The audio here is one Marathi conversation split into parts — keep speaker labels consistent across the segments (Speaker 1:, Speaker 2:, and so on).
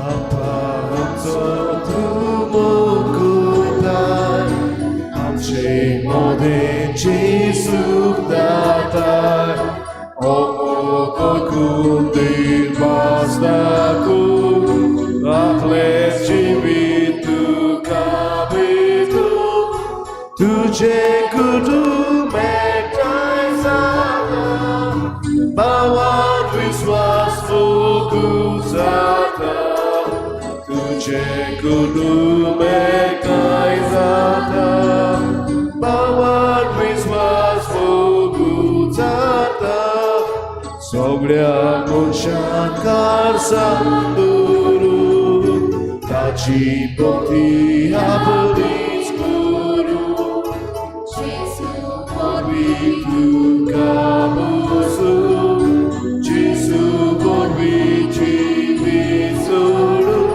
Speaker 1: बापा आमचो तूं मोगुताय आमचे मोदेची सूख दाताय ओ मोगोकून दीर बाजदाकून आपलेच जिवीत तुका भेटून तुझे कुटुंब एकठांय जाता भावात विश्वास मोगूत जाता तुझे कुटुंब एकठांय जाता भावात विश्वास मोगूत जाता सगळ्या मनशांक कारसान दवरून ताची भक्ती आपलीच करून जेसू परवी तुका बसून जेसू परवी जिवीत सोडून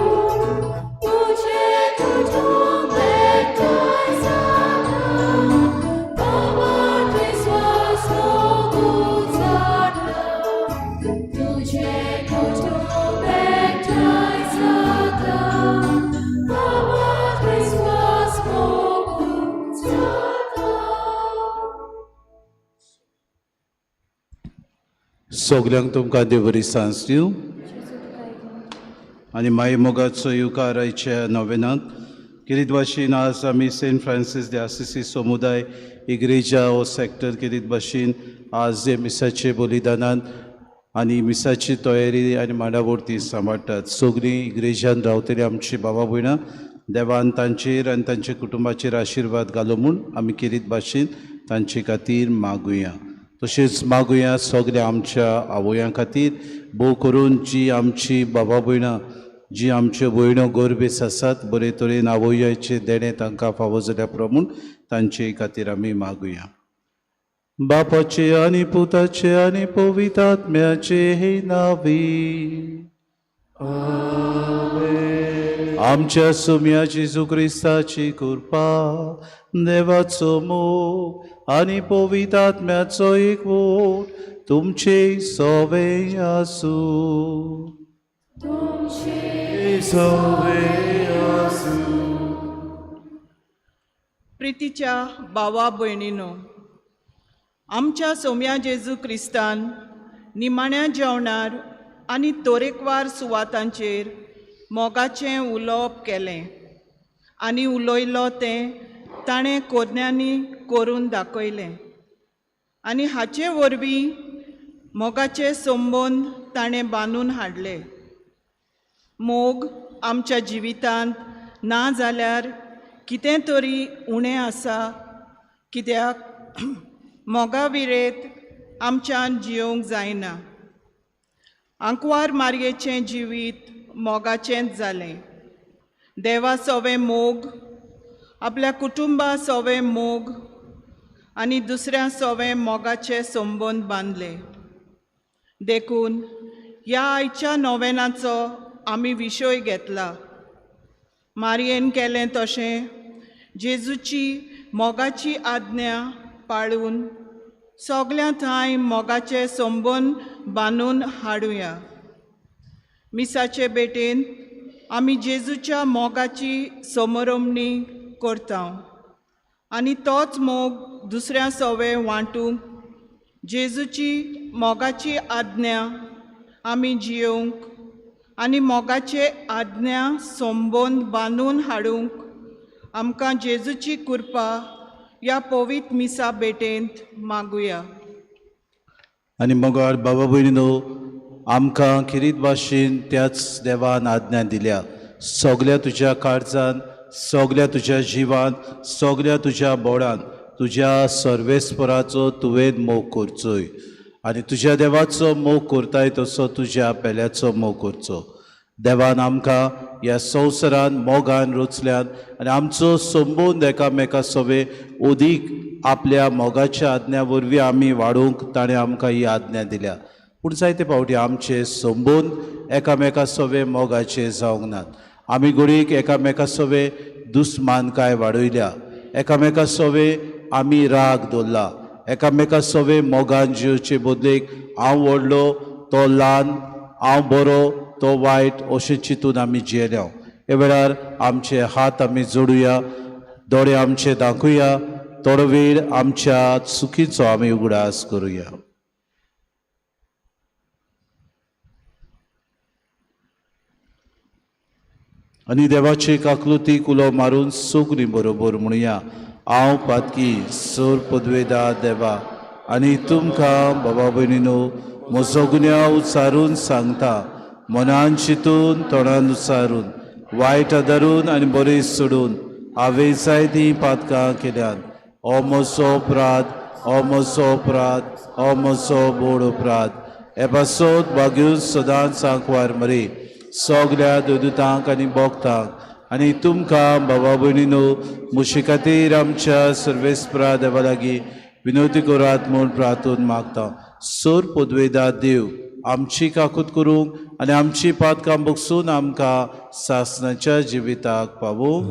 Speaker 2: तुझे कुटुंब एकठांय जाता भावात विश्वास मोगूत जाता तुझे कुटुंब एकठांय जाता भावात विश्वास मोगूत जाता
Speaker 3: सगल्यांक तुमकां देव बरी सांज दिवं आनी मागीर मोगाचो युकार आयच्या नोवेनांत किरीत भाशेन आज आमी सेंट फ्रांसीस de Assisi समुदाय इग्रेजा हो सॅक्टर किरीत भाशेन आज हे मिसाचे बलिदानांत आनी मिसाची तयारी आनी मांडावरती सांबाळटात सगळीं इग्रेजान रावतली आमची भावां भयणां देवान तांचेर आनी तांच्या कुटुंबाचेर आशिर्वाद घालो म्हूण आमी किरीत भाशेन तांचे खातीर मागुया तशेंच मागुया सगळ्या आमच्या आवयां खातीर भोव करून जी आमची भावां भयणां जी आमच्यो भयण्यो गोरबेस आसात बरे तरेन आवयाचे देणे तांकां फावो जाल्या प्रमाण तांचे खातीर आमी मागुया बापाचे आनी पुताचे आनी पवित्र आत्म्याचे हे नावी आमच्या सुम्या जेजू क्रिस्ताची कृपा देवाचो मोग आनी पवित्र आत्म्याचो एकवट तुमचे सवे आसूं
Speaker 4: प्रितीच्या भावा भयणीनो आमच्या सोम्या जेजू क्रिस्तान निमाण्या जेवणार आनी तरेकवार सुवातांचेर मोगाचें उलोवप केलें आनी उलयलो तें ताणें कोज्ञांनी करून दाखयलें आनी हाचे वरवीं मोगाचे संबंद ताणें बांदून हाडले मोग आमच्या जिवितांत ना जाल्यार कितें तरी उणें आसा कित्याक मोगा विरेत आमच्यान जियोंक जायना आंकवार मारयेचें जिवीत मोगाचेंच जालें देवा सोवे मोग आपल्या कुटुंबा सोवे मोग आनी दुसऱ्या सोवे मोगाचे संबंद बांदले देखून ह्या आयच्या नोवेनाचो आमी विशय घेतला मारयेन केलें तशें जेजूची मोगाची आज्ञा पाळून सगल्या थंय मोगाचे संबंद बांदून हाडुया मिसाचे बेटेन आमी जेजूच्या मोगाची समरमणी करता आनी तोच मोग दुसऱ्या सोवे वांटूंक जेजूची मोगाची आज्ञा आमी जियोंक आनी मोगाचे आज्ञा संबंद बांदून हाडूंक आमकां जेजूची कृपा ह्या पवित्र मिसा बेटेंत मागुया
Speaker 3: आनी मोगार बाबा भयणीनो आमकां किरीत भाशेन त्याच देवान आज्ञा दिल्या सगल्या तुज्या काळजान सगल्या तुज्या जिवान सगल्या तुज्या बोडान तुज्या सर्वेस्पराचो तुवें मोग करचोय आनी तुज्या देवाचो मोग करताय तसो तुज्या पेल्याचो मोग करचो देवान आमकां ह्या संवसारान मोगान रुचल्यान आनी आमचो संबंद एकामेका सोबे ओदीक आपल्या मोगाच्या आज्ञा वरवीं आमी वाडोवंक ताणें आमकां ही आज्ञा दिल्या पूण जायते फावटी आमचे संबंद एकामेका सोबे मोगाचे जावंक नात आमी घडीक एकामेका सोबे दुस्मानकाय वाडयल्या एकामेका सोबे आमी राग दवरला एकामेका सोबे मोगान जिवचे बदलेक हांव व्हडलो तो ल्हान हांव बरो तो वायट अशें चिंतून आमी जियेल्या. हे वेळार आमचे हात आमी जोडुया, दोळे आमचे दाखुया, थोडो वेळ आमच्या चुकीचो आमी उगडास करुया. आनी देवाची काकलुतीक उलो मारून सगळीं बरोबर म्हणुया. हांव पातकी सोर पदवेदार देवा आनी तुमकां बाबा भयणीनो म्हजो गुन्यांव उच्चारून सांगता, मनान चिंतून तोंडान उच्चारून वायट आदारून आनी बरें सोडून हांवें जायतीं पातकां केल्यात. हो म्हजो अपराध, हो म्हजो अपराध, हो म्हजो बोड अपराध. हे पासत भाग्यून सदांच सांकवार मरे सगल्या दोदूतांक आनी भोगतांक आनी तुमकां बाबा भयणीनो मुशी खातीर आमच्या सर्वेस्परा देवा लागीं विनवती करात म्हूण प्रार्थून मागता. सोर पदवेदार देव आमची काकूत करूंक आनी आमची पातकां भोगसून आमकां सासणाच्या जिविताक पावूंक.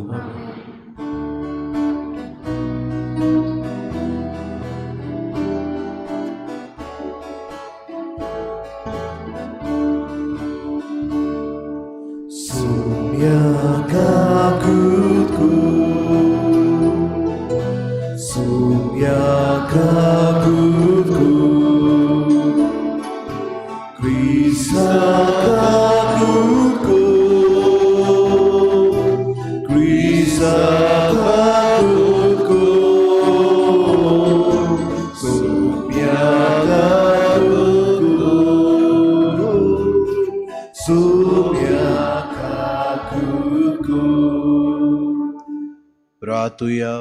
Speaker 3: प्रार्थुया.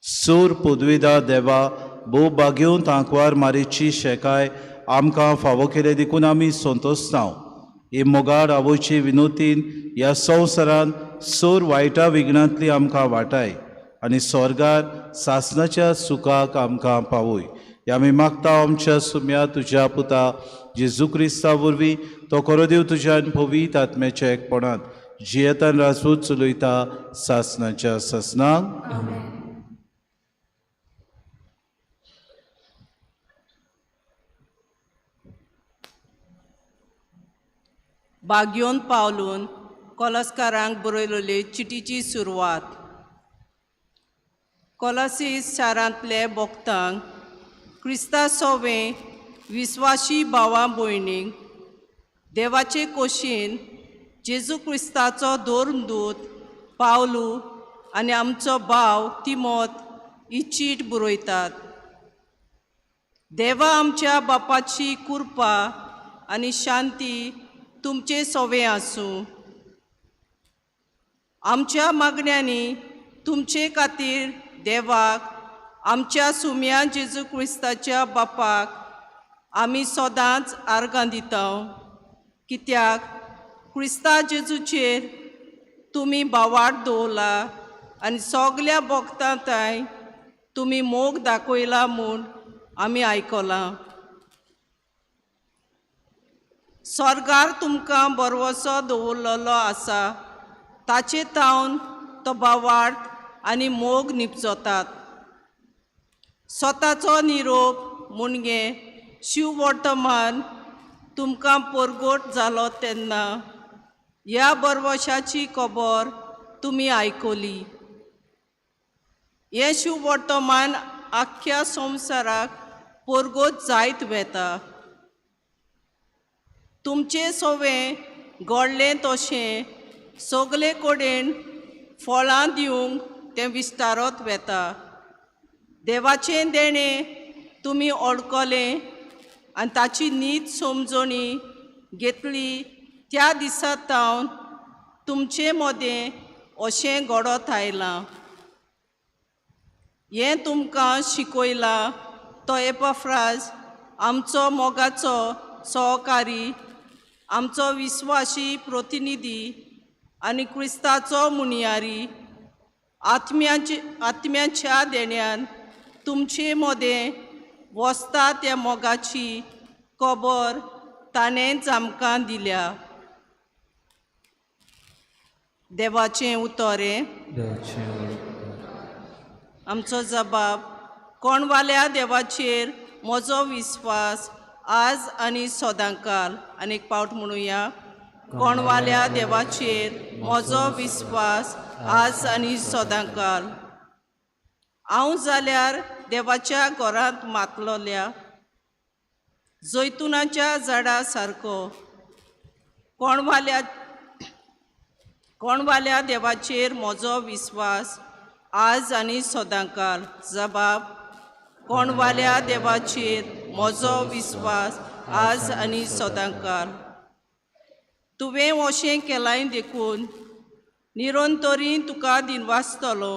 Speaker 3: सोर पदवेदार देवा, भोव भाग्योन तांकवार मारेची शेकाय आमकां फावो केले देखून आमी संतोसतांव. हे मोगाड आवयचे विनोतीन ह्या संवसारान सोर वायटा विघ्नांतली आमकां वाटाय आनी स्वर्गार सासणाच्या सुखाक आमकां पावय. हे आमी मागता आमच्या सुम्या तुज्या पुता जेजू क्रिस्ता वरवीं तो खरो देव तुज्यान पवीत आत्म्याच्या एकपणांत जियेतान रासूत चलयता सासणाच्या ससनाक.
Speaker 5: भाग्योन पावलून कोलस्कारांक बरयलेली चिटीची सुरवात. कोलसीस शारांतले भोगतांक क्रिस्ता सोवे विस्वाशी भावां भयणींक देवाचे खोशेन जेजू क्रिस्ताचो दोरदूत पावलू आनी आमचो भाव तिमोत ही चीट बरयतात. देवा आमच्या बापाची कृपा आनी शांती तुमचे सोवे आसूं. आमच्या मागण्यांनी तुमचे खातीर देवाक आमच्या सुम्या जेजू क्रिस्ताच्या बापाक आमी सदांच आर्गां दिता. कित्याक क्रिस्ता जेजूचेर तुमी भावार्थ दवरला आनी सगल्या भोगतांताय तुमी मोग दाखयला म्हूण आमी आयकलां. स्वर्गार तुमकां बरवसो दवरलेलो आसा, ताचे तावन तो भावार्थ आनी मोग निपजोतात. स्वताचो निरोप मुणगे शिव वर्तमान तुमकां परगोट जालो तेन्ना ह्या बरवशाची खबर तुमी आयकली. हें शिव वर्तमान आख्ख्या संवसाराक परगोट जायत वेता. तुमचे सोवें घडलें तशें सगले कडेन फळां दिवंक तें विस्तारत वेता. देवाचें देणें तुमी ओळखलें आनी ताची नीत समजणी घेतली त्या दिसा तावन तुमचे मदें अशें घडत आयलां. हें तुमकां शिकयलां तो एपाफ्रास आमचो मोगाचो सहकारी, आमचो विस्वासी प्रतिनिधी आनी क्रिस्ताचो मुनियारी. आत्म्याच्या देण्यान तुमचे मदें वसता त्या मोगाची खबर ताणेंच आमकां दिल्या. देवाचें उतोरें. आमचो जबाब. कोणवाल्या देवाचेर म्हजो विस्वास आज आनी सदांकाल. आनीक पावट म्हणुया. कोणवाल्या देवाचेर म्हजो विस्वास आज आनी सदांकाल. हांव जाल्यार देवाच्या घरांत मातलोल्या जैतुनाच्या झाडा सारको. कोणवाल्या देवाचेर म्हजो विस्वास आज आनी सदांकाल. जबाब. कोणवाल्या देवाचेर म्हजो विस्वास आज आनी सदांकाल. तुवें अशें केलां देखून निरंतरी तुका दिनवासतलो.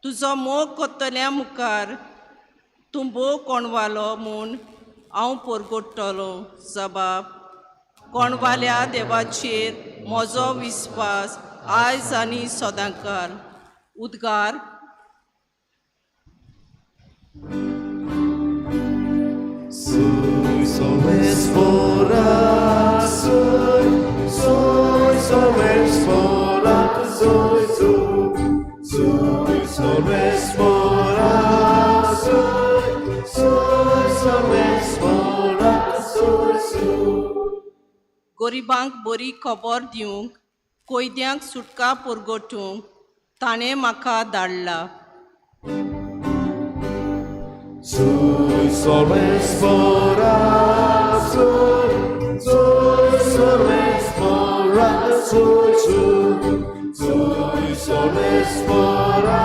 Speaker 5: तुजो मोग कोत्तल्या मुखार तुंबो कोणवालो म्हूण हांव परगोडटलो. जबाब. कोणवाल्या देवाचेर म्हजो विस्वास आज आनी सदांकाल. उद्गार.
Speaker 1: Soy sois fora, soy sois fora, soy sois fora, sois fora,
Speaker 5: गरिबांक बरी खबर दिवंक कोयद्यांक सुटका परगोटूंक ताणें म्हाका धाडला.
Speaker 1: sois fora, sois fora, sois fora,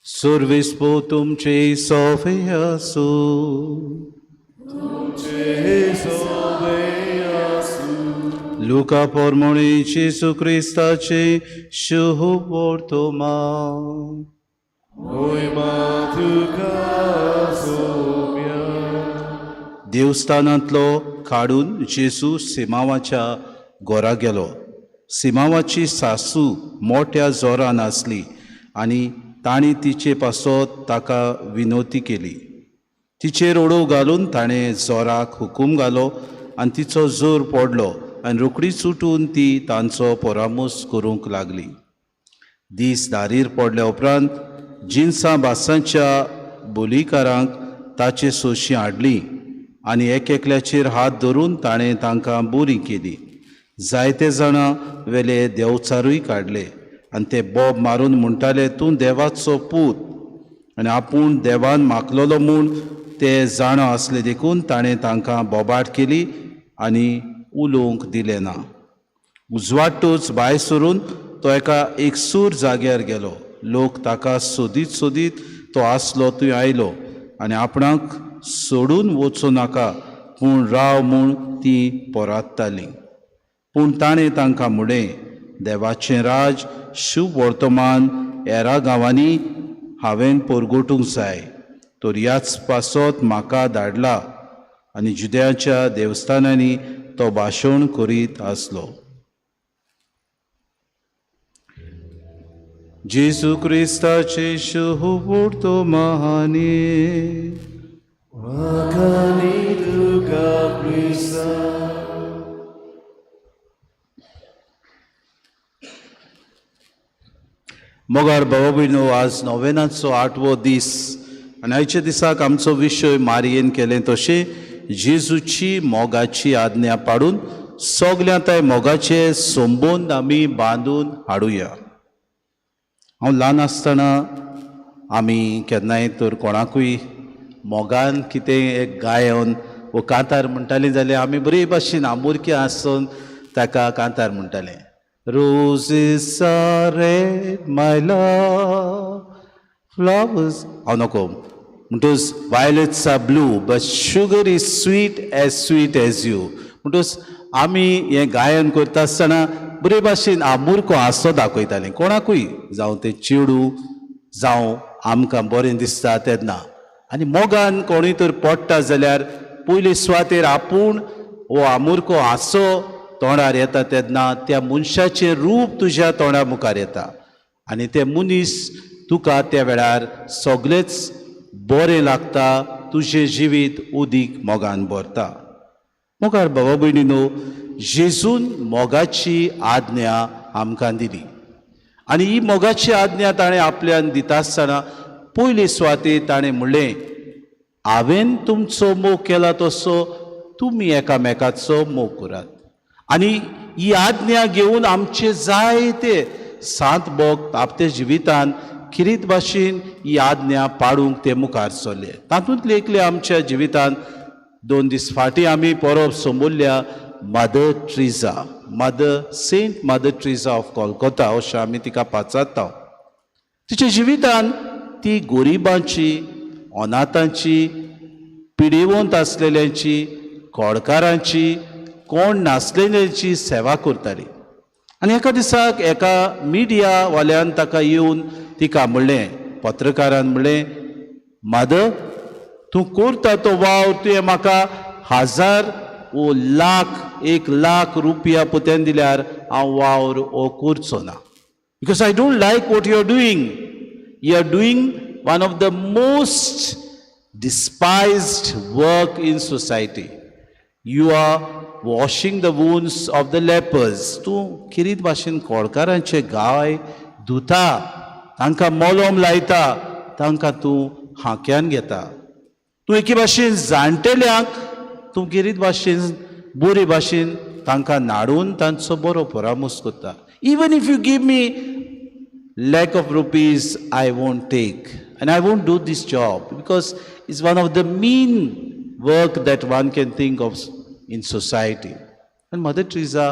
Speaker 3: Survispo तुमचे सोफे असो. Luca pormoni Gesù Cristace shuhu portoma.
Speaker 1: Oi matuka somia.
Speaker 3: देवस्थानांतलो काडून जेजू सिमावाच्या घरा गेलो. सिमावाची सासू मोठ्या जोरान आसली आनी ताणी तिचे पासत ताका विनोती केली. तिचेर ओडो घालून ताणें जोराक हुकूम घालो आनी तिचो जोर पडलो आनी रोखडीच उठून ती तांचो परामोस करूंक लागली. दीस दारीर पडल्या उपरांत जिन्सां बासांच्या बोलीकारांक ताचे सोशी हाडली आनी एकल्याचेर हात धरून ताणें तांकां बोरी केली. जायते जाणां वेले देवचारूय काडले आनी ते बोब मारून म्हणटाले, तूं देवाचो पूत. आनी आपूण देवान मागलोलो म्हूण ते जाणो आसले देखून ताणें तांकां बोबाट केली आनी उलोवंक दिलें ना. उजवाडटूच भायर सरून तो एका एकसूर जाग्यार गेलो. लोक ताका सोदीत सोदीत तो आसलो थंय आयलो आनी आपणाक सोडून वचूं नाका पूण राव म्हूण ती पोरांततालीं. पूण ताणें तांकां म्हणलें, देवाचें राज शुभ वर्तमान हेरा गांवांनी हांवें परगोटूंक जाय. तो ह्याच पासत म्हाका धाडला आनी जुद्याच्या देवस्थानांनी तो भाशण करीत आसलो. जेजू क्रिस्ताचे शुभ वर्तमानी.
Speaker 1: Wakani duka Krista.
Speaker 3: मोगार भावा भयणो, आज नोवेनाचो 8वो दीस आनी आयच्या दिसाक आमचो विशय मारयेन केलें तशें जेजूची मोगाची आज्ञा पाडून सगल्यांताय मोगाचे संबंद आमी बांदून हाडुया. हांव ल्हान आसतना आमी केन्नाय तर कोणाकूय मोगान कितें एक गायन वो कांतार म्हणटालीं जाल्यार आमी बरे भाशेन आमुरकी आसून ताका कांतार म्हणटाले. Roses are red, my love, flowers. हांव नको म्हणटूच violets are blue, but sugar is sweet as you. म्हणटूच आमी हें गायन करता आसतना बरे भाशेन आमुरको आसो दाखयतालीं कोणाकूय, जावं तें चेडूं जावं आमकां बरें दिसता तेन्ना. आनी मोगान कोणूय तर पडटा जाल्यार पयले सुवातेर आपूण हो आमुरको आसो तोंडार येता तेन्ना त्या मनशाचें रूप तुज्या तोंडा मुखार येता आनी तें मनीस तुका त्या वेळार सगळेंच बरें लागता. तुजें जिवीत उदीक मोगान भरता. मोगार भावा भयणीनो, जेजून मोगाची आज्ञा आमकां दिली आनी ही मोगाची आज्ञा ताणें आपल्यान दिता आसतना पयली सुवातेर ताणें म्हणलें, हांवें तुमचो मोग केला तसो तुमी एकामेकाचो मोग करात. आनी ही आज्ञा घेवन आमचे जायते सांत भोग आपल्या जिवितान खिरीत भाशेन ही आज्ञा पाळूंक ते मुखार सरले. तातूंतले एकले आमच्या जिवितान 2 दीस फाटीं आमी परब संबोरल्या Mother Teresa, Saint Mother Teresa of Kolkata अशें आमी तिका पाचारता. तिच्या जिवितान ती गोरिबांची, अनाथांची, पिडेवंत आसलेल्यांची, कोडकारांची, कोण नासलेल्यांची सेवा करताली. आनी एका दिसाक एका मिडिया वाल्यान ताका येवन तिका म्हणलें, पत्रकारान म्हणलें, मदर, तूं करता तो वावर तुवें म्हाका 1000 वो लाख 1 लाख रुपया पोत्यान दिल्यार हांव वावर हो करचो ना. Because I don't like what you are doing. You are doing one of the most despised work in society. You are washing the wounds of the lepers. तूं किरीत भाशेन कोडकारांचे गाय धुता, तांकां मोलोम लायता, तांकां तूं हांक्यान घेता. तूं एके भाशेन जाणटेल्यांक तूं किरीत भाशेन बरे भाशेन तांकां नाडून तांचो बरो परामर्श करता. Even if you give me lakh of rupees, I won't take. And I won't do this job because it's one of the mean work that one can think of in society. And Mother Teresa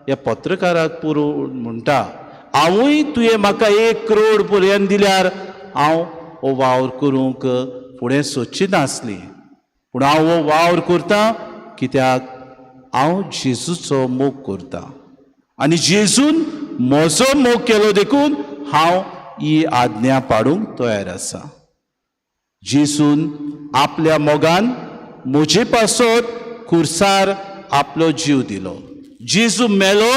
Speaker 3: ह्या पत्रकाराक पळोवन म्हणटा, हांवूय तुवें म्हाका 1 करोड पर्यंत दिल्यार हांव हो वावर करूंक फुडें सोदची नासली, पूण हांव हो वावर करतां कित्याक हांव जेजूचो मोग करतां. आनी जेजून म्हजो मोग केलो देखून हांव ही आज्ञा पाळूंक तयार आसा. जेजून आपल्या मोगान म्हजे पासत खुर्सार आपलो जीव दिलो. जेजू मेलो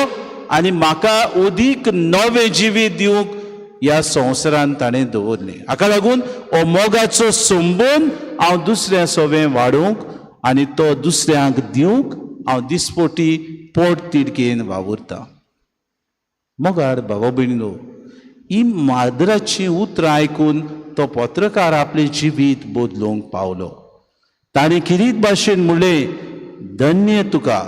Speaker 3: आनी म्हाका अदीक नवें जिवीत दिवंक ह्या संवसारांत ताणें दवरलें. हाका लागून हो मोगाचो संबंद हांव दुसऱ्या सोबें वाडोवंक आनी तो दुसऱ्यांक दिवंक हांव दिसपोटी पोट तिडकेन वावुरतां. मोगार भावा भयणीनो, ही मादराची उतरां आयकून तो पत्रकार आपले जिवीत बदलूंक पावलो. ताणें किरीत भाशेन म्हणलें, धन्य तुका,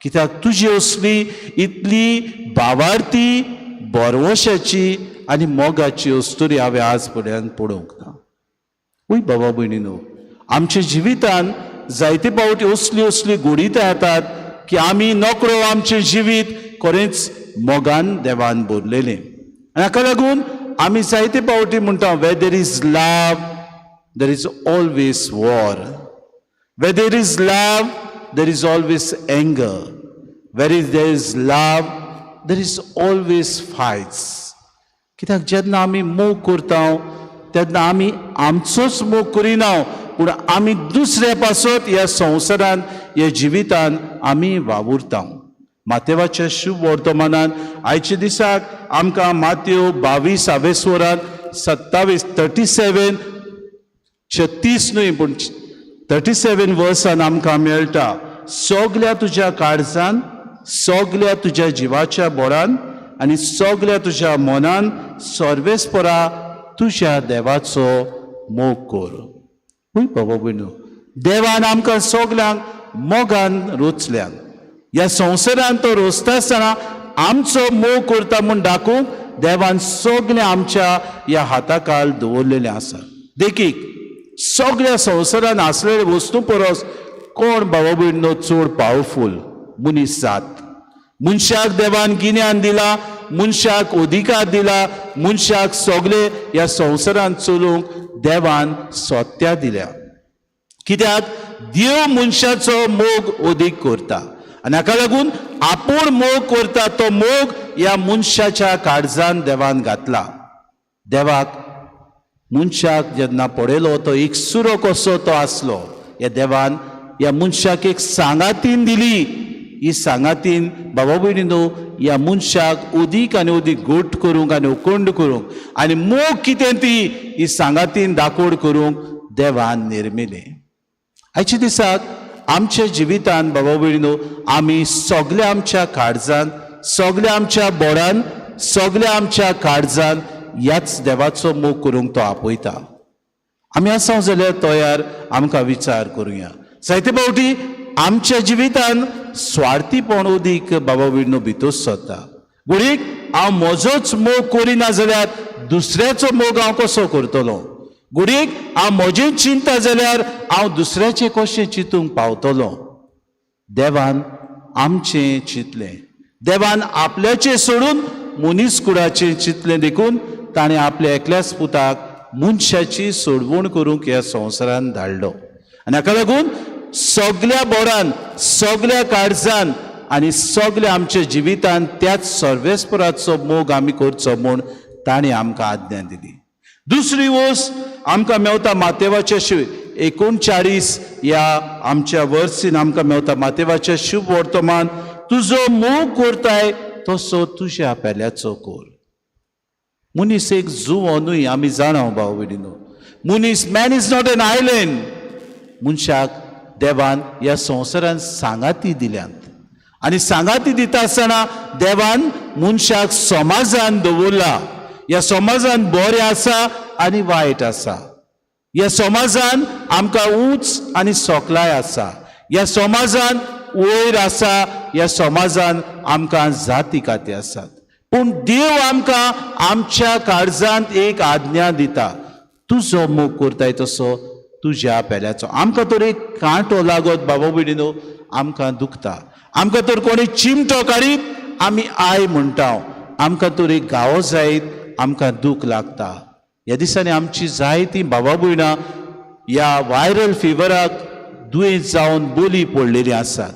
Speaker 3: कित्याक तुजी असली इतली भावार्थी, बरवशाची आनी मोगाची वस्तुरी हांवें आज पर्यंत पळोवंक ना. वय बाबा भयणीनो, आमच्या जिवितान जायते फावटी असली घोडीतां येतात की आमी नकळो आमचें जिवीत खरेंच मोगान देवान भरलेलें. आनी हाका लागून आमी जायते फावटी म्हणटा, where there is love there is always war. Where there is love there is always anger. Where there is love there is always fights. कित्याक जेन्ना आमी मोग करता तेन्ना आमी आमचोच मोग करिना, पूण आमी दुसऱ्या पासत ह्या संवसारांत ह्या जिवितान आमी वावुरता. मातेवाच्या शुभ वर्तमानान आयच्या दिसाक आमकां मातेव 22 वरान 37 36 न्हय पूण 37 वर्सान आमकां मेळटा, सगल्या तुज्या काळजान, सगल्या तुज्या जिवाच्या बोडान आनी सगल्या तुज्या मनान सर्वेस्परा तुज्या देवाचो मोग कर. पळय बाबा भयणो, देवान आमकां सगल्यांक मोगान रोचल्यान. ह्या संवसारांत तो रोचता आसतना आमचो मोग करता म्हूण दाखोवंक देवान सगलें आमच्या ह्या हाताखाल दवरलेलें आसा. देखीक सगळ्या संवसारांत आसलेले वस्तू परस कोण बाबा भयणीनो चड पावरफूल? मनीस जात. मनशाक देवान गिन्यान दिला, मनशाक अधिकार दिला, मनशाक सगळे ह्या संवसारांत चलूंक देवान सत्या दिल्या. कित्याक देव मनशाचो मोग अदीक करता आनी हाका लागून आपूण मोग करता तो मोग ह्या मनशाच्या काळजान देवान घातला. देवाक मनशाक जेन्ना पळयलो तो एक सुरो कसो तो आसलो, ह्या देवान ह्या मनशाक एक सांगातीन दिली. ही सांगातीन बाबा भयणीनो ह्या मनशाक अदीक आनी अदीक घट करूंक आनी अखंड करूंक आनी मोग कितें ती ही सांगातीन दाखोड करूंक देवान निर्मिलें. आयच्या दिसाक आमच्या जिवितान बाबा भयणीनो आमी सगल्या आमच्या काळजान, सगल्या आमच्या बोडान सगल्या आमच्या काळजान ह्याच देवाचो मोग करूंक तो आपयता. आमी आसा जाल्यार तयार आमकां विचार करुया. जायते फावटी आमच्या जिवितान स्वार्थीपण उदीक बाबा भयणीनो भितर सरता. घडीक हांव म्हजोच मोग करिना जाल्यार दुसऱ्याचो मोग हांव कसो करतलो. घडीक हांव म्हजें चिंता जाल्यार हांव दुसऱ्याचें कशें चिंतूंक पावतलो. देवान आमचें चिंतलें. देवान आपल्याचें सोडून मनीस कुळाचें चिंतलें देखून ताणें आपल्या एकल्याच पुताक मनशाची सोडवण करूंक ह्या संवसारांत धाडलो. आनी हाका लागून सगल्या बोरान, सगल्या काळजान आनी सगल्या आमच्या जिवितान त्याच सर्वेस्पराचो मोग आमी करचो म्हूण ताणें आमकां आज्ञा दिली. दुसरी वस्त आमकां मेवता मातेवाच्या 39 ह्या आमच्या वर्सीन आमकां मेवता. मातेवाच्या शुभ वर्तमान, तुजो मोग करताय तसो तुज्या पेल्याचो कोर. मनीस एक जुवो न्हय, आमी जाणा भाव भयणीनो. मनीस, man is not an island. मनशाक देवान ह्या संवसारांत सांगाती दिल्यात आनी सांगाती दिता आसतना देवान मनशाक समाजान दवरला. ह्या समाजान बरें आसा आनी वायट आसा. ह्या समाजान आमकां उंच आनी सोकलाय आसा. ह्या समाजान वयर आसा, ह्या समाजान आमकां जाती काती आसात. पूण देव आमकां आमच्या काळजांत एक आज्ञा दिता, तुजो मोग करताय तसो तुज्या पेल्याचो. आमकां तर एक कांटो लागत बाबा भयणीनो आमकां दुखता. आमकां तर कोणी चिमटो काडीत आमी आय म्हणटा. आमकां तर एक गावो जायत आमकां दूख लागता. ह्या दिसांनी आमची जायतीं बाबा भयणां ह्या व्हायरल फिवराक दुयेंत जावन बोली पडलेलीं आसात.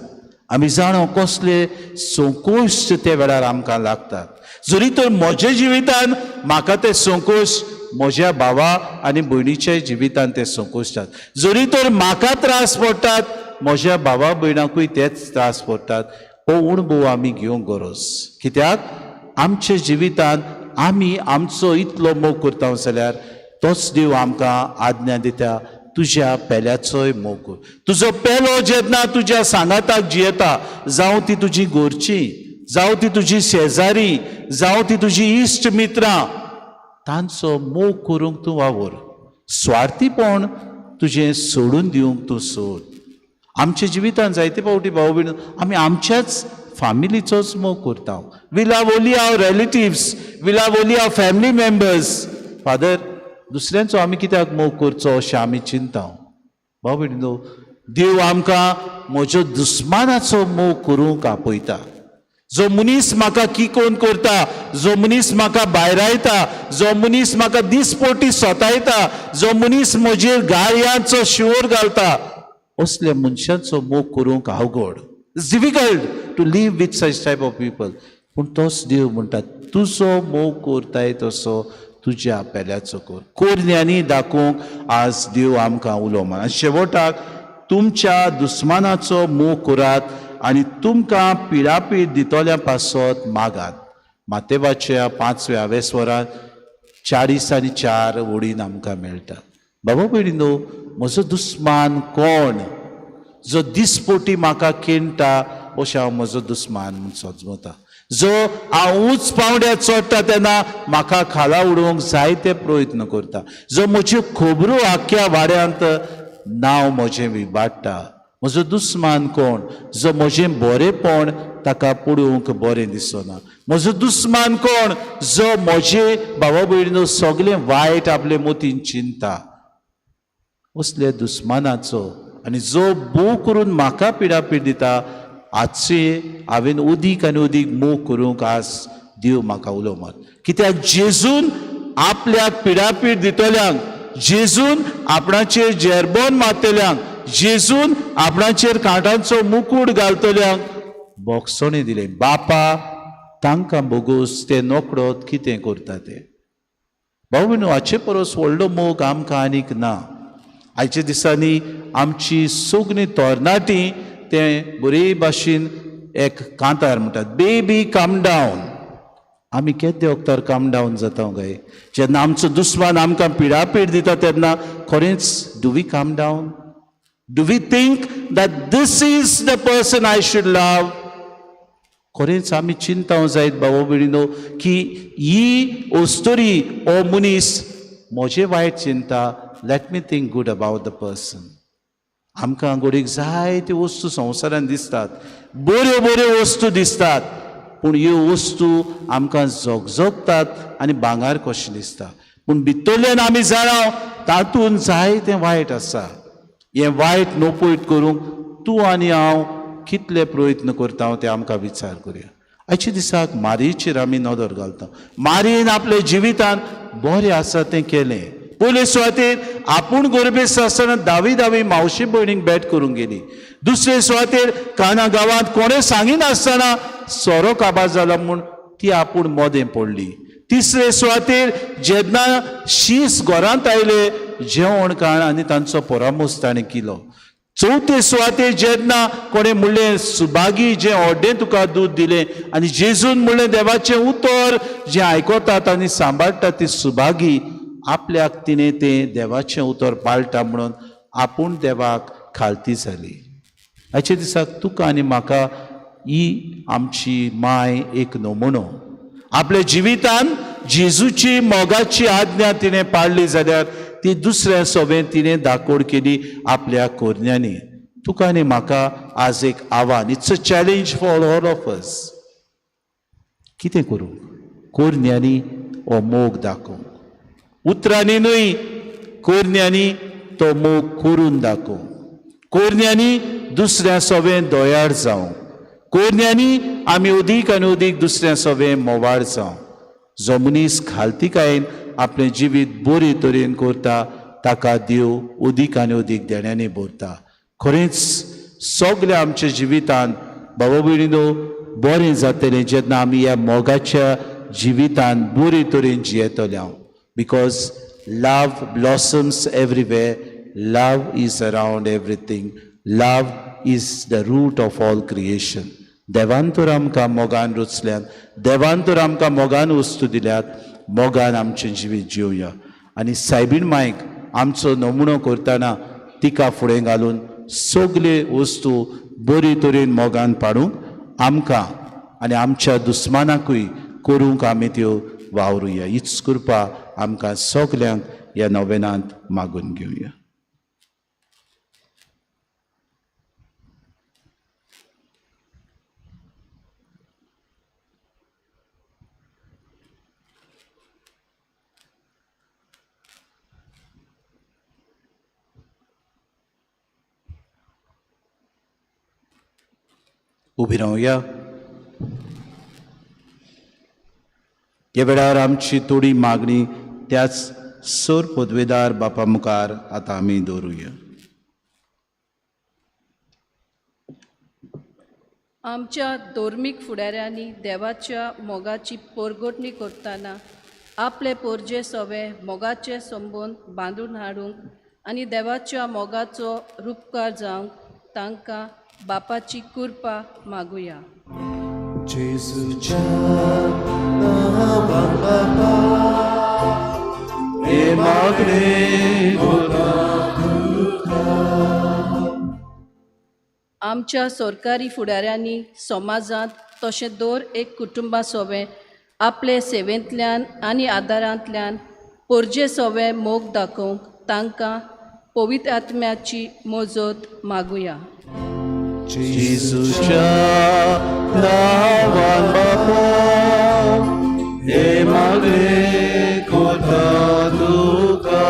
Speaker 3: आमी जाणो कसले संकोश ते वेळार आमकां लागतात. जरी तर म्हज्या जिवितान म्हाका ते संकोश म्हज्या भावा आनी भयणीच्या जिवितान ते संकोशतात. जरी तर म्हाका त्रास पडटात, म्हज्या भावा भयणाकूय तेच त्रास पडटात. हो अणभव आमी घेवंक गरज. कित्याक आमच्या जिवितान आमी आमचो इतलो मोग करता जाल्यार तोच देव आमकां आज्ञा दिता, तुज्या पेल्याचोय मोग कर. तुजो पेलो जेन्ना तुज्या सांगाताक जियेता, जावं ती तुजी घरची, जावं ती तुजी शेजारी, जावं ती तुजी इश्ट मित्रां, तांचो मोग करूंक तूं वावर. स्वार्थीपण तुजें सोडून दिवंक तूं सोद. आमच्या जिवितान जायते फावटी भाव भयण आमी आमच्याच फॅमिलीचोच मोग करता. We love only our relatives, we love only our family members. Father, दुसऱ्यांचो आमी कित्याक मोग करचो अशें आमी चिंता. भाव भयणीनो, देव आमकां म्हज्या दुस्मानाचो मोग करूंक आपयता. जो मनीस म्हाका किकोन करता, जो मनीस म्हाका भायरायता, जो मनीस म्हाका दिसपोटी सोतायता, जो मनीस म्हजेर गारयांचो शिवोर घालता, असल्या मनशांचो मोग करूंक अवघड. It's difficult to live with such type of people. पूण तोच देव म्हणटा, तुजो मोग करताय तसो तुज्या पेल्याचो कोर. कोरण्यांनी दाखोवंक आज देव आमकां उलो म्हणा. शेवटाक तुमच्या दुस्मानाचो मोग करात आनी तुमकां पिडापीड दितोल्या पासत मागात. मातेवाच्या 5व्या वेस्वरांत 40 आनी 4 ओळीन आमकां मेळटा. बाबा भयणीनो, म्हजो दुस्मान कोण? जो दिसपोटी म्हाका केणटा अशें हांव म्हजो दुस्मान म्हूण समजता. जो हांव उंच पावंड्यार चडटा तेन्ना म्हाका खाला उडोवंक जायते प्रयत्न करता. जो म्हज्यो खबरो आख्ख्या वाड्यांत नांव म्हजें विबाडटा. म्हजो दुस्मान कोण? जो म्हजें बरेंपण ताका पळोवंक बरें दिसना. म्हजो दुस्मान कोण? जो म्हजें भावा भयणीनो सगलें वायट आपले मतीन चिंता. असले दुस्मानाचो आनी जो भोव करून म्हाका पिडापीड दिता, आजचे हांवें उदीक आनी उदीक मोग करूंक आज देव म्हाका उलो मार. कित्याक जेजून आपल्याक पिडापीड दितल्यांक, जेजून आपणाचेर जेरबोन मारतल्यांक, जेजून आपणाचेर कांटांचो मुकूट घालतल्यांक बोगसणें दिलें. बापा, तांकां बोगूस ते नोकळोत कितें करता ते. भाऊ भयणो, हाचे परस व्हडलो मोग आमकां आनीक ना. आयच्या दिसांनी आमची सगळीं तरणाटीं ते बरे भाशेन एक कांतार म्हणटात, बेबी कम डावन. आमी केद्या वखदार कम डावन जाता काय? जेन्ना आमचो दुस्मान आमकां पिडापीड दिता तेन्ना खरेंच do we come down? Do we think that this is the person I should love? खरेंच आमी चिंताव जायत बाबा भयणीनो की ही ओस्तोरी ओ मनीस म्हजे वायट चिंता. Let me think good about the person. आमकां घडीक जायत्यो वस्तू संवसारान दिसतात, बऱ्यो बऱ्यो वस्तू दिसतात, पूण ह्यो वस्तू आमकां जोगजोगतात आनी भांगार कशें दिसता. पूण भितरल्यान आमी जाणाव तातूंत जायतें वायट आसा. हें वायट नोपयट करूंक तूं आनी हांव कितले प्रयत्न करता तें आमकां विचार करुया. आयच्या दिसाक मारयेचेर आमी नदर घालता. मारयेन आपल्या जिवितान बरें आसा तें केलें. पयले सुवातेर आपूण गरबेस्त आसतना दावी मावशे भयणीक भेट करूंक गेली. दुसरे सुवातेर काना गांवांत कोणें सांगिनासतना सोरो काबार जाला म्हूण ती आपूण मोदें पडली. तिसरे सुवातेर जेन्ना शीस घरांत आयले जेवण खाण आनी तांचो परामोस ताणें केलो. चवथे सुवातेर जेन्ना कोणें म्हणलें सुभागी जें ओड्डें तुका दूद दिलें आनी जेजून म्हणलें देवाचें उतर जें आयकतात आनी सांबाळटा ती सुभागी, आपल्याक तिणें तें देवाचें उतर पाळटा म्हणून आपूण देवाक खालती जाली. आयच्या दिसाक तुका आनी म्हाका ही आमची माय एक नमुनो. आपल्या जिवितान जेजूची मोगाची आज्ञा तिणें पाळली जाल्यार ती दुसऱ्या सोबें तिणें दाखोड केली आपल्या कोरण्यांनी. तुका आनी म्हाका आज एक आव्हान. It's a challenge for all of us. कितें करूं? कोरण्यांनी हो मोग दाखोवंक, उतरांनी न्हय, कोरण्यांनी तो मोग करून दाखोवंक, कोरण्यांनी दुसऱ्या सोबें दोयाड जावंक, कोरण्यांनी आमी अदीक आनी अदीक दुसऱ्या सोबें मोवाळ जावं. जो मनीस खालतीकायेन आपलें जिवीत बरे तरेन करता ताका देव अदीक आनी अदीक देण्यांनी भरता. खरेंच सगल्या आमच्या जिवितान बाबा भयणीनो बरें जातलें जेन्ना आमी ह्या मोगाच्या जिवितान बरे तरेन जियेतले हांव. Because love blossoms everywhere. Love is around everything. Love is the root of all creation. देवान तर आमकां मोगान रुचल्यान, देवान तर आमकां मोगान वस्तू दिल्यात, मोगान आमचें जिवीत जिवया. आनी सायबीण मायक आमचो नमुनो करतना तिका फुडें घालून सगळे वस्तू बरे तरेन मोगान पाडूंक आमकां आनी आमच्या दुस्मानाकूय करूंक आमी त्यो वावरुया. हीच कृपा आमकां सगल्यांक ह्या नोवेनांत मागून घेवया. उबी रावया. ह्या वेळार आमची थोडी मागणी त्याच सर पदवेदार बापा मुखार आतां आमी दवरुया.
Speaker 5: आमच्या धोर्मीक फुडाऱ्यांनी देवाच्या मोगाची परगोटणी करतना आपले पोरजे सोवे मोगाचे संबंद बांदून हाडूंक आनी देवाच्या मोगाचो रूपकार जावंक तांकां बापाची कृपा मागुया.
Speaker 1: जेजूच्या नांवान बापा हे मागणे तुका.
Speaker 5: आमच्या सरकारी फुडाऱ्यांनी समाजांत तशें दर एक कुटुंबा सोबें आपले सेवेंतल्यान आनी आदारांतल्यान पोरजे सोबें मोग दाखोवंक तांकां पवित्र आत्म्याची मजत मागुया.
Speaker 3: जेजूच्या नांवान बापा हे मागणे करता तुका.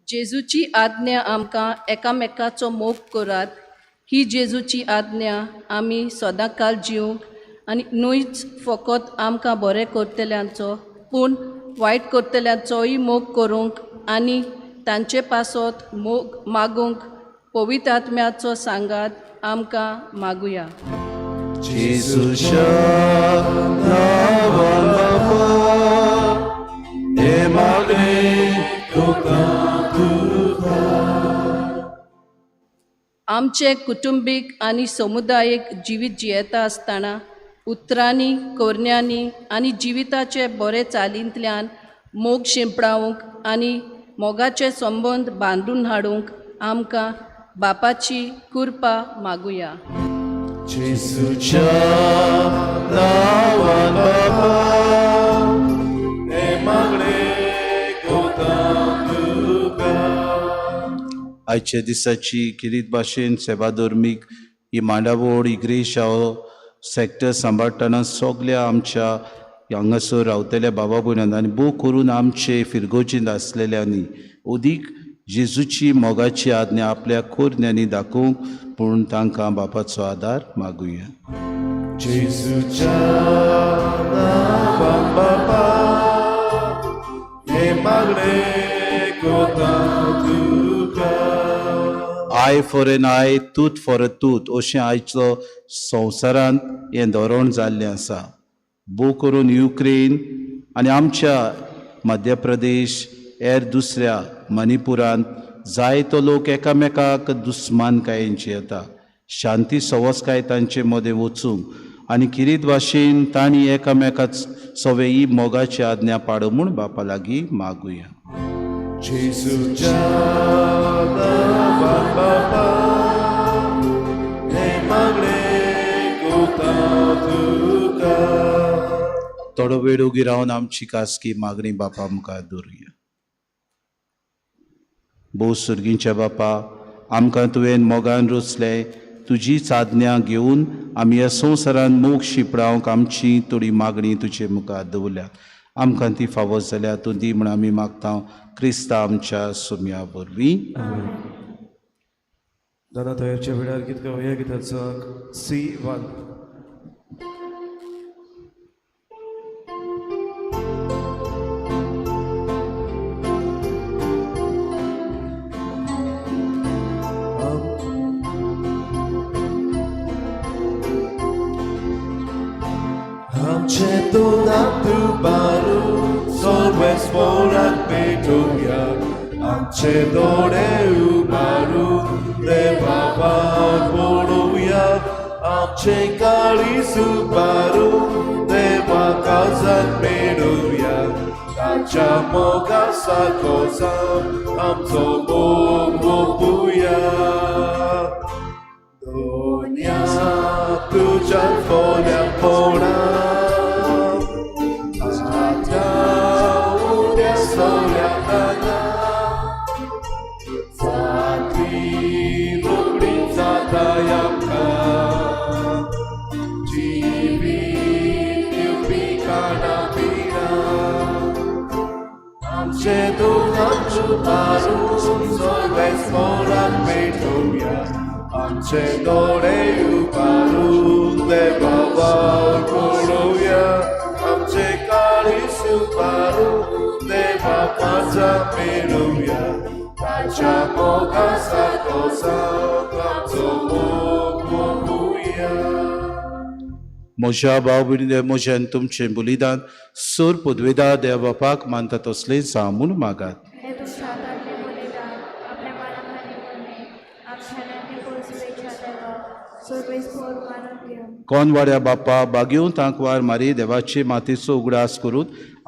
Speaker 5: जेजूची आज्ञा आमकां एकामेकाचो मोग करात. ही जेजूची आज्ञा आमी सदांकाळ जिवंक आनी न्हूच फकत आमकां बरें करतल्यांचो पूण वायट करतल्यांचोय मोग करूंक आनी तांचे पासत मोग मागूंक पवित्र आत्म्याचो सांगात आमकां मागुया.
Speaker 1: जेजूच्या नांवान बापा हे मागणे तुका.
Speaker 5: आमचे कुटुंबीक आनी समुदायीक जिवीत जियेता आसतना उतरांनी, कोरण्यांनी आनी जिविताचे बरे चालींतल्यान मोग शिंपडावंक आनी मोगाचे संबंद बांदून हाडूंक आमकां बापाची कृपा मागुया.
Speaker 1: जेसूच्या नावान बाबा हे मागणे कोता तुका.
Speaker 3: आयच्या दिसाची किरीत भाशेन सेवा धर्मीक ही मांडावळ इग्रेश हांव सॅक्टर सांबाळटना सगल्या आमच्या हांगासर रावतल्या बाबा भयणांनी आनी भोव करून आमचे फिरगोवचींत आसलेल्यांनी ओदीक जेजूची मोगाची आज्ञा आपल्या खोरण्यांनी दाखोवंक पूण तांकां बापाचो आदार मागुया.
Speaker 1: जेसूच्या नावान बाबा हे मागणे कोता तुका.
Speaker 3: आय फॉर एन आय तूत फॉर अ तूत अशें आयचो संवसारांत हें धोरण जाल्लें आसा. भोव करून युक्रेन आनी आमच्या मध्य प्रदेश हेर दुसऱ्या मणिपुरांत जायतो लोक एकामेकाक दुस्मानकायेंची येता. शांती संवस्काय तांचे मदें वचूंक आनी किरीत भाशेन तांणी एकामेकाच सवे ही मोगाची आज्ञा पाडो म्हूण बापा लागीं मागुया.
Speaker 1: जेसूच्या नावान बाबा हे मागणे कोता तुका.
Speaker 3: थोडो वेळ उगी रावन आमची खासगी मागणी बापा मुखार दवरुया. भोव सुर्गींच्या बापा, आमकां तुवें मोगान रुचलें. तुजीच आज्ञा घेवन आमी ह्या संवसारांत मोग शिपडावंक आमची थोडी मागणी तुजे मुखार दवरल्या. आमकां ती फावो जाल्या तूं दी म्हूण आमी मागता क्रिस्ता आमच्या सुम्या वरवीं.
Speaker 1: दादा तयारच्या वेळार गीत गावया. गिताचो C1. आमचे दोनात बारू सर्वेस पोराक पेटोवया. आमचे दोळे उबारून देवा भार पडोवया. आमचे काळीज उबारून देवा काळजात मेळोवया. ताच्या मोगा सारको जावन आमचो मोग ओपुया. दोन्या तुज्या फोल्या पोणा आमचे दोळे उबारून देवा भार पडोवया. आमचे काळीज उबारून देवा काळजात मेळोवया. ताच्या मोगा सारको जावन आमचो मोग ओपुया.
Speaker 3: म्हज्या भाव भयणी म्हज्यान तुमचें बलिदान सोर पदवेदार देवा बापाक मानता तसलें जावं म्हूण मागात.
Speaker 2: हे दुष्टांतले बलिदान आपल्या बाळांखाली करणे आपशाने पोचवेच्या देवा सर्वेस्पोर मानून घेऊन.
Speaker 3: कोण वाड्या बाप्पा बागेव तांकवार मारी देवाचे मातेचो उगडास करून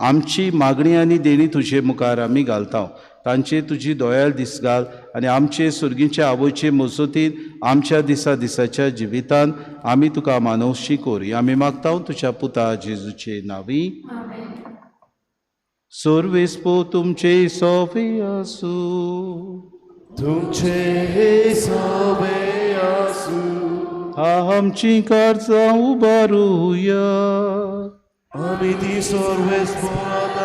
Speaker 3: आमची मागणी आनी देणी तुजे मुखार आमी घालता. तांचे तुजी दोयाल दीस घाल आनी आमचे सुर्गीच्या आवयचे मजतीन आमच्या दिसाच्या जिवितान आमी तुका मानवशी कोर. आमी मागता तुज्या पुता जेजूचे नांवी. सर्वेस्पो तुमचे सोवे आसूं.
Speaker 1: तुमचे सोवे आसूं.
Speaker 3: आमची कारजां उबारुया.
Speaker 1: आमी ती सर्वेस्पोराक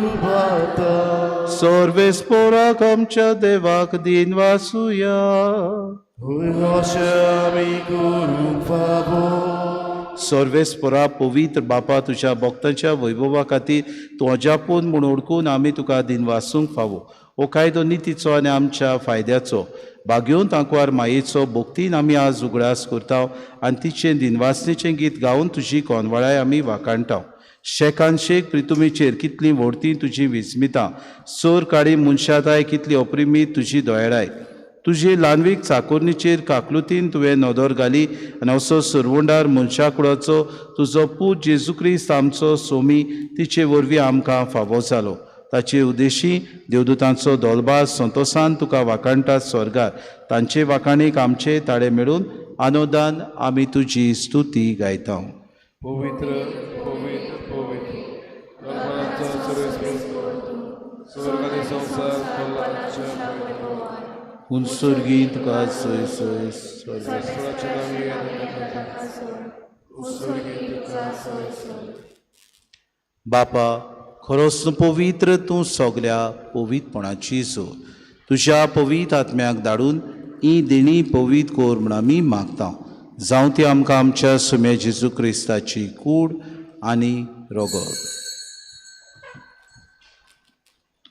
Speaker 1: उबारता.
Speaker 3: सर्वेस्पोराक आमच्या देवाक दिन वासुया.
Speaker 1: अशें आमी करूंक फावो.
Speaker 3: सर्वेस्परा पवित्र बापा तुज्या भक्तांच्या वैभवा खातीर तूं अजापून म्हूण ओळखून आमी तुका दिन वासूंक फावो. हो कायदो नितीचो आनी आमच्या फायद्याचो बागेवन तांकवार मायेचो भक्तीन आमी आज उगडास करता आनी तिचें दिनवासनेचें गीत गावन तुजी कोनवाळाय आमी वाकाणटा. शेकान शेक प्रितुमेचेर कितली व्हडती तुजी विस्मितां. सोर काडी मनशाताय कितली अप्रिमीत तुजी दोळाय. तुजे ल्हानवीक चाकोरणीचेर काकलुतीन तुवें नदर घाली आनी असो सुरवंडार मनशाकुळाचो तुजो पूत जेजू क्रिस्त आमचो सोमी तिचे वरवीं आमकां फावो जालो. ताचे उद्देशी देवदूतांचो दोलबाज संतोसान तुका वाकाणटा स्वर्गार तांचे वाकाणीक आमचे ताळे मेळून अनुदान आमी तुजी स्तुती गायता.
Speaker 1: पवित्र पवित्र पवित्र परमात्मा सर्वेस्वर स्वर्ग आणि संसार फलाच्या
Speaker 3: उंसुर्गी तुका सोय सोय स्वर्ग
Speaker 1: सर्वांच्या नावे
Speaker 3: बापा खरोच पवित्र तूं सगल्या पवित्रपणाची सो तुज्या पवित्र आत्म्याक धाडून ही देणी पवित्र कोर म्हण आमी मागता. जावं ती आमकां आमच्या सुम्या जेजू क्रिस्ताची कूड आनी रोगोड.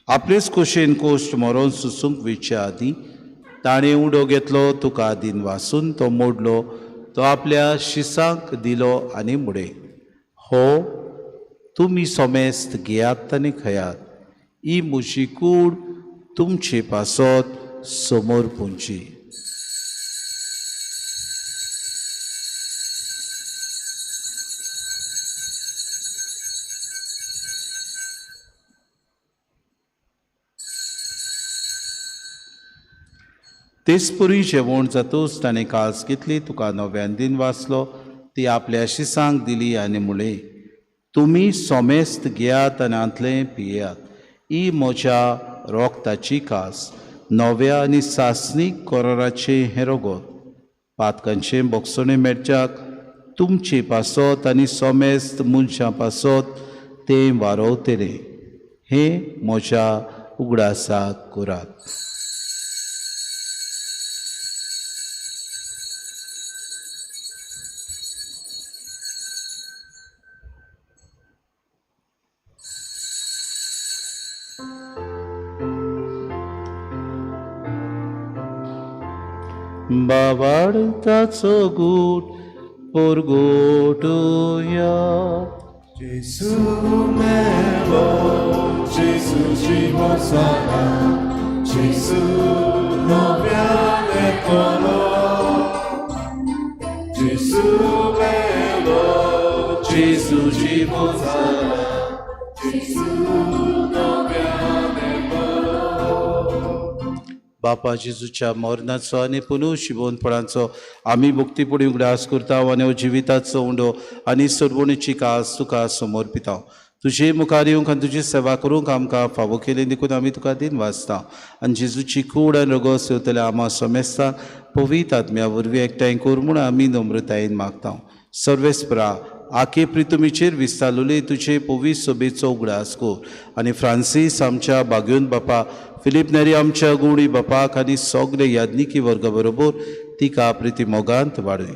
Speaker 3: आपलेच खोशेन कोश्ट मरोन सुसूंक विचे आदीं ताणें उडो घेतलो तुका आदीन वासून तो मोडलो तो आपल्या शिसांक दिलो आनी मुडे. हो तुमी सोमेस्त घेयात आनी खयात. ही म्हजी कूड तुमचे पासत समोर पोंची. तेच पुरी जेवण जातूच ताणें कास घेतली तुका नव्यान दिन वाचलो ती आपल्या शिसांक दिली आनी म्हळें तुमी सोमेस्त घेयात आनी आंतलें पियेयात. ही म्हज्या रोगताची कास नव्या आनी सासणीक कोराराचें हें रोगोत. पातकांचें बोगसणें मेळच्याक तुमचे पासत आनी सोमेस्त मनशां पासत तें वारोवतलें. हें म्हज्या उगडासाक करात. बावाडताचो गूट पोरगोटुया.
Speaker 1: Gesù melo, Gesù ci mozara, Gesù noviane colo. Gesù melo, Gesù ci mozara, Gesù noviane colo.
Speaker 3: बापा जेजूच्या मरणाचो आनी पुनर्शिवोनपणाचो आमी भक्तीपुडी उगडास करता आनी जिविताचो उंडो आनी सरवणीची कास तुका समर्पिता. तुजे मुखार येवंक आनी तुजी सेवा करूंक आमकां फावो केलें देखून आमी तुका दिन वाचता आनी जेजूची कूड आनी रगत सेवतल्या आमा समेस्तांक पवित्र आत्म्या वरवीं एकठांय कर म्हूण आमी नम्रतायेन मागता. सर्वेस्परा आखे प्रितुमीचेर विस्तारलेले तुजे पवित्र सभेचो उगडास कर आनी फ्रांसीस आमच्या बागयोन बापा फिलीप नेरी आमच्या गुणी बापाक आनी सगळे याज्ञिकी वर्गा बरोबर तिका प्रिती मोगांत वाडय.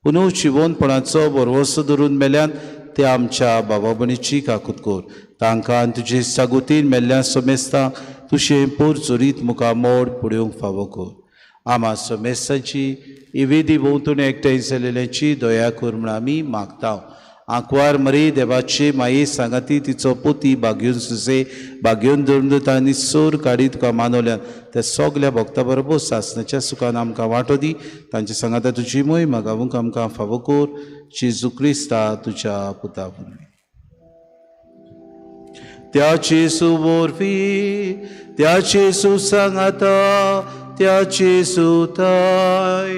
Speaker 3: पुनः शिवोनपणाचो बरवसो धरून मेल्यान ते आमच्या बाबा भयणीची काकूत कर. तांकां आनी तुजे सागुतीन मेल्ल्या समेस्तांक तुजें पोर चोरीत मुखामोड पुडेवंक फावो कर. आमा समेस्तांची इवेदी भोंवतणी एकठांय जालेल्यांची दया कर म्हूण आमी मागता. आंकवार मरी देवाची माये सांगाती तिचो पोती बागयोन सुसे बागयोन धर्मदूत आनी सोर काडी तुका मानवल्यान त्या सगल्या भक्तां बरोबर सासणाच्या सुखान आमकां वांटो दी. तांचे सांगाता तुजी मोहीम गावूंक आमकां फावो कर. जेजू क्रिस्ता तुज्या पुता वरवीं. त्याचे सुवरवी त्याचे सुसंगाता त्याचे सुताय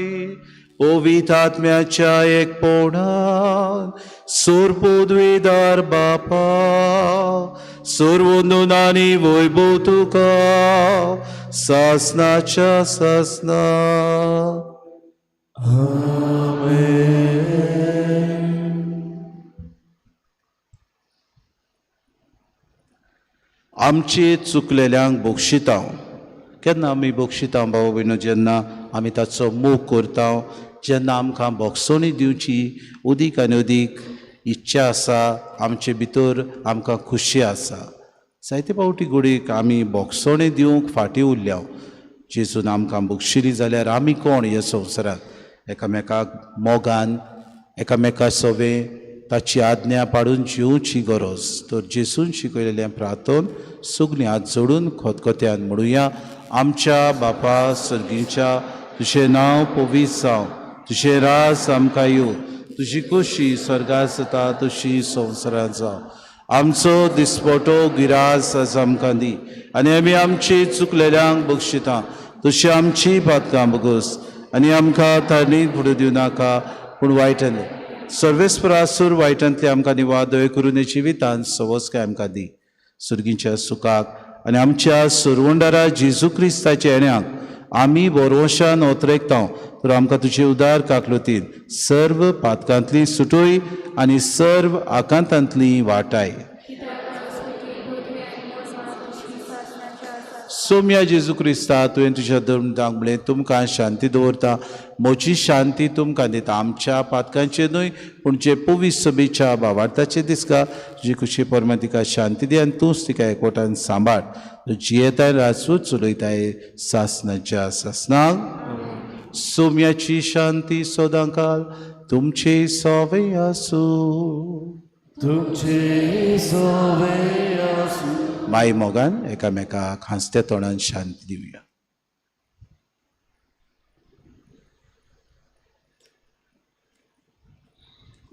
Speaker 3: पवित्र आत्म्याच्या एकपणान सोरपोद्वेदार बापा सोरवंदन आनी वैभव तुका सासनाच्या सासना. आमचे चुकलेल्यांक बक्षिता. केन्ना आमी बक्षिता भाव भयणो जेन्ना आमी ताचो मोग करता जेन्ना आमकां बोगसणी दिवची उदीक आनी उदीक इच्छा आसा आमचे भितर आमकां खुशी आसा. जायते फावटी घडीक आमी बोगसणी दिवंक फाटीं उरल्या. जेजून आमकां बक्षिली जाल्यार आमी कोण ह्या संवसाराक एकामेकाक मोगान एकामेका सोबे ताची आज्ञा पाडून जिवची गरज. तर जेजून शिकयलेलें प्रार्थन सगळीं हात जोडून खोतखोत्यान म्हणुया. आमच्या बापा सर्गीच्या तुजें नांव पवित्र जावं तुजें रास आमकां येवं तुजी खोशी स्वर्गांत जाता तशी संवसारांत जावं. आमचो दिसपटो गिरास आस आमकां दी आनी आमी आमची चुकलेल्यांक बक्षिता तशी आमची पातकां बगोस आनी आमकां तरणीत फुडें दिवं नाका पूण वायटांतले सर्वेस्परासूर वायटांतले आमकां निवाद दय करून जिवितांत सवस्काय आमकां दी सुर्गीच्या सुखाक आनी आमच्या सुरवंडारा जेजू क्रिस्ताच्या येण्याक आमी बोरवशान ओतरेकता तर आमकां तुजे उदार काकलुतीन सर्व पातकांतली सुटोय आनी सर्व आकांतांतली वाटाय सोम्या जेजू क्रिस्ता तुवें तुज्या धर्मदांक म्हणलें तुमकां शांती दवरता म्हजी शांती तुमकां दिता आमच्या पातकांचेर न्हय पूण जे पवीस सभेच्या भावार्थाचे दिसका जी खुशी परमे तिका शांती दी आनी तूंच तिका एकवटान सांबाळ जियेताय रासूच चलयताय सासनाच्या सासनाक सोम्याची शांती सदांकाल तुमचे सोवे आसूं
Speaker 1: तुमचे सोवे आसूं
Speaker 3: माई मोगान एकामेकाक हांसत्या तोंडान शांती दिवया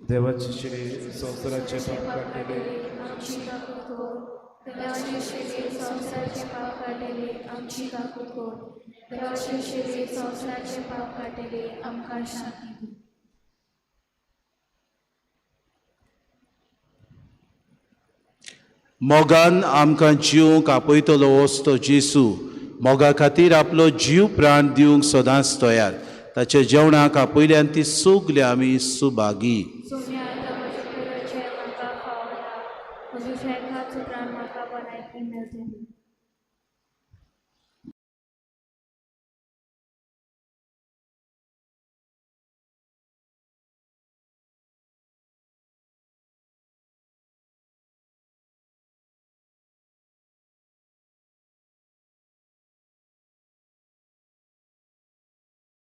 Speaker 1: देवाची श्री संवसाराचे पाप काडलेले
Speaker 2: आमची काकूट कोर देवाची श्री संवसाराचे पाप काडलेले आमची काकूट कोर देवाची श्री संवसाराचे पाप काडलेले आमकां शांती दी
Speaker 3: मोगान आमकां जिवंक आपयतलो वस्तो जेसू मोगा खातीर आपलो जीव प्राण दिवंक सदांच तयार ताच्या जेवणाक आपयल्यान ती सगली आमी सुभागी
Speaker 2: सोम्या आतां म्हजे पिराचे म्हाका खावना म्हजो शेकाचो प्राण म्हाका भलायकी मेळटली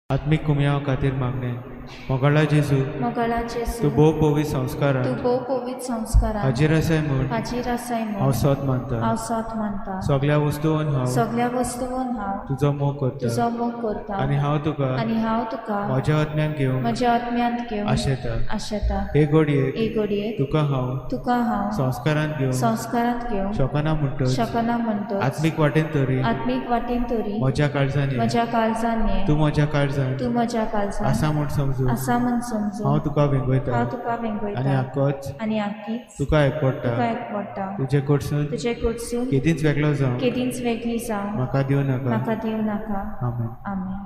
Speaker 6: आत्मिक कुमयां खातीर मागणें मोगाळा जेजू
Speaker 2: मोगाळा जेजू
Speaker 6: तूं भोव पवी संस्कारां
Speaker 2: तूं भोव पवित्र संस्कारां
Speaker 6: हाजीर आसाय म्हूण
Speaker 2: हाजीर आसाय
Speaker 6: हांव
Speaker 2: म्हूण
Speaker 6: सोत मानता
Speaker 2: हांव सोत मानता
Speaker 6: सगळ्या वस्तूंन हांव
Speaker 2: सगळ्या वस्तूंन हांव
Speaker 6: तुजो मोग करता
Speaker 2: तुजो मोग करता
Speaker 6: आनी हांव तुका
Speaker 2: आनी हांव तुका
Speaker 6: म्हज्या आत्म्यान घेवंक
Speaker 2: म्हज्या आत्म्यांत घेवन
Speaker 6: आशेता
Speaker 2: आशेता
Speaker 6: हे घडयेक
Speaker 2: एक घडयेक
Speaker 6: तुका हांव
Speaker 2: तुका हांव
Speaker 6: संस्कारांत घेवंक
Speaker 2: संस्कारांत घेवन
Speaker 6: शोकना म्हणटच
Speaker 2: शकना म्हणटो
Speaker 6: आत्मीक वाटेन तरी
Speaker 2: आत्मीक वाटेन तरी
Speaker 6: म्हज्या काळजांनी
Speaker 2: म्हज्या काळजांनी
Speaker 6: तूं म्हज्या काळजांत
Speaker 2: तूं म्हज्या काळजांत
Speaker 6: आसा म्हूण समजूं
Speaker 2: आसा म्हूण समजून
Speaker 6: हांव तुका वेंगयता
Speaker 2: हांव तुका
Speaker 6: आनी
Speaker 2: वेंगयता
Speaker 6: आक्कोच
Speaker 2: आनी आखीच
Speaker 6: तुका एकवडटा
Speaker 2: तुका एकवडटा
Speaker 6: तुजे कडसून
Speaker 2: तुजे कडसून
Speaker 6: केदींच वेगळो जावं
Speaker 2: केदींच वेगळी जावं
Speaker 6: म्हाका दिवं नाका
Speaker 2: म्हाका दिवं नाका
Speaker 6: आमेन
Speaker 2: आमेन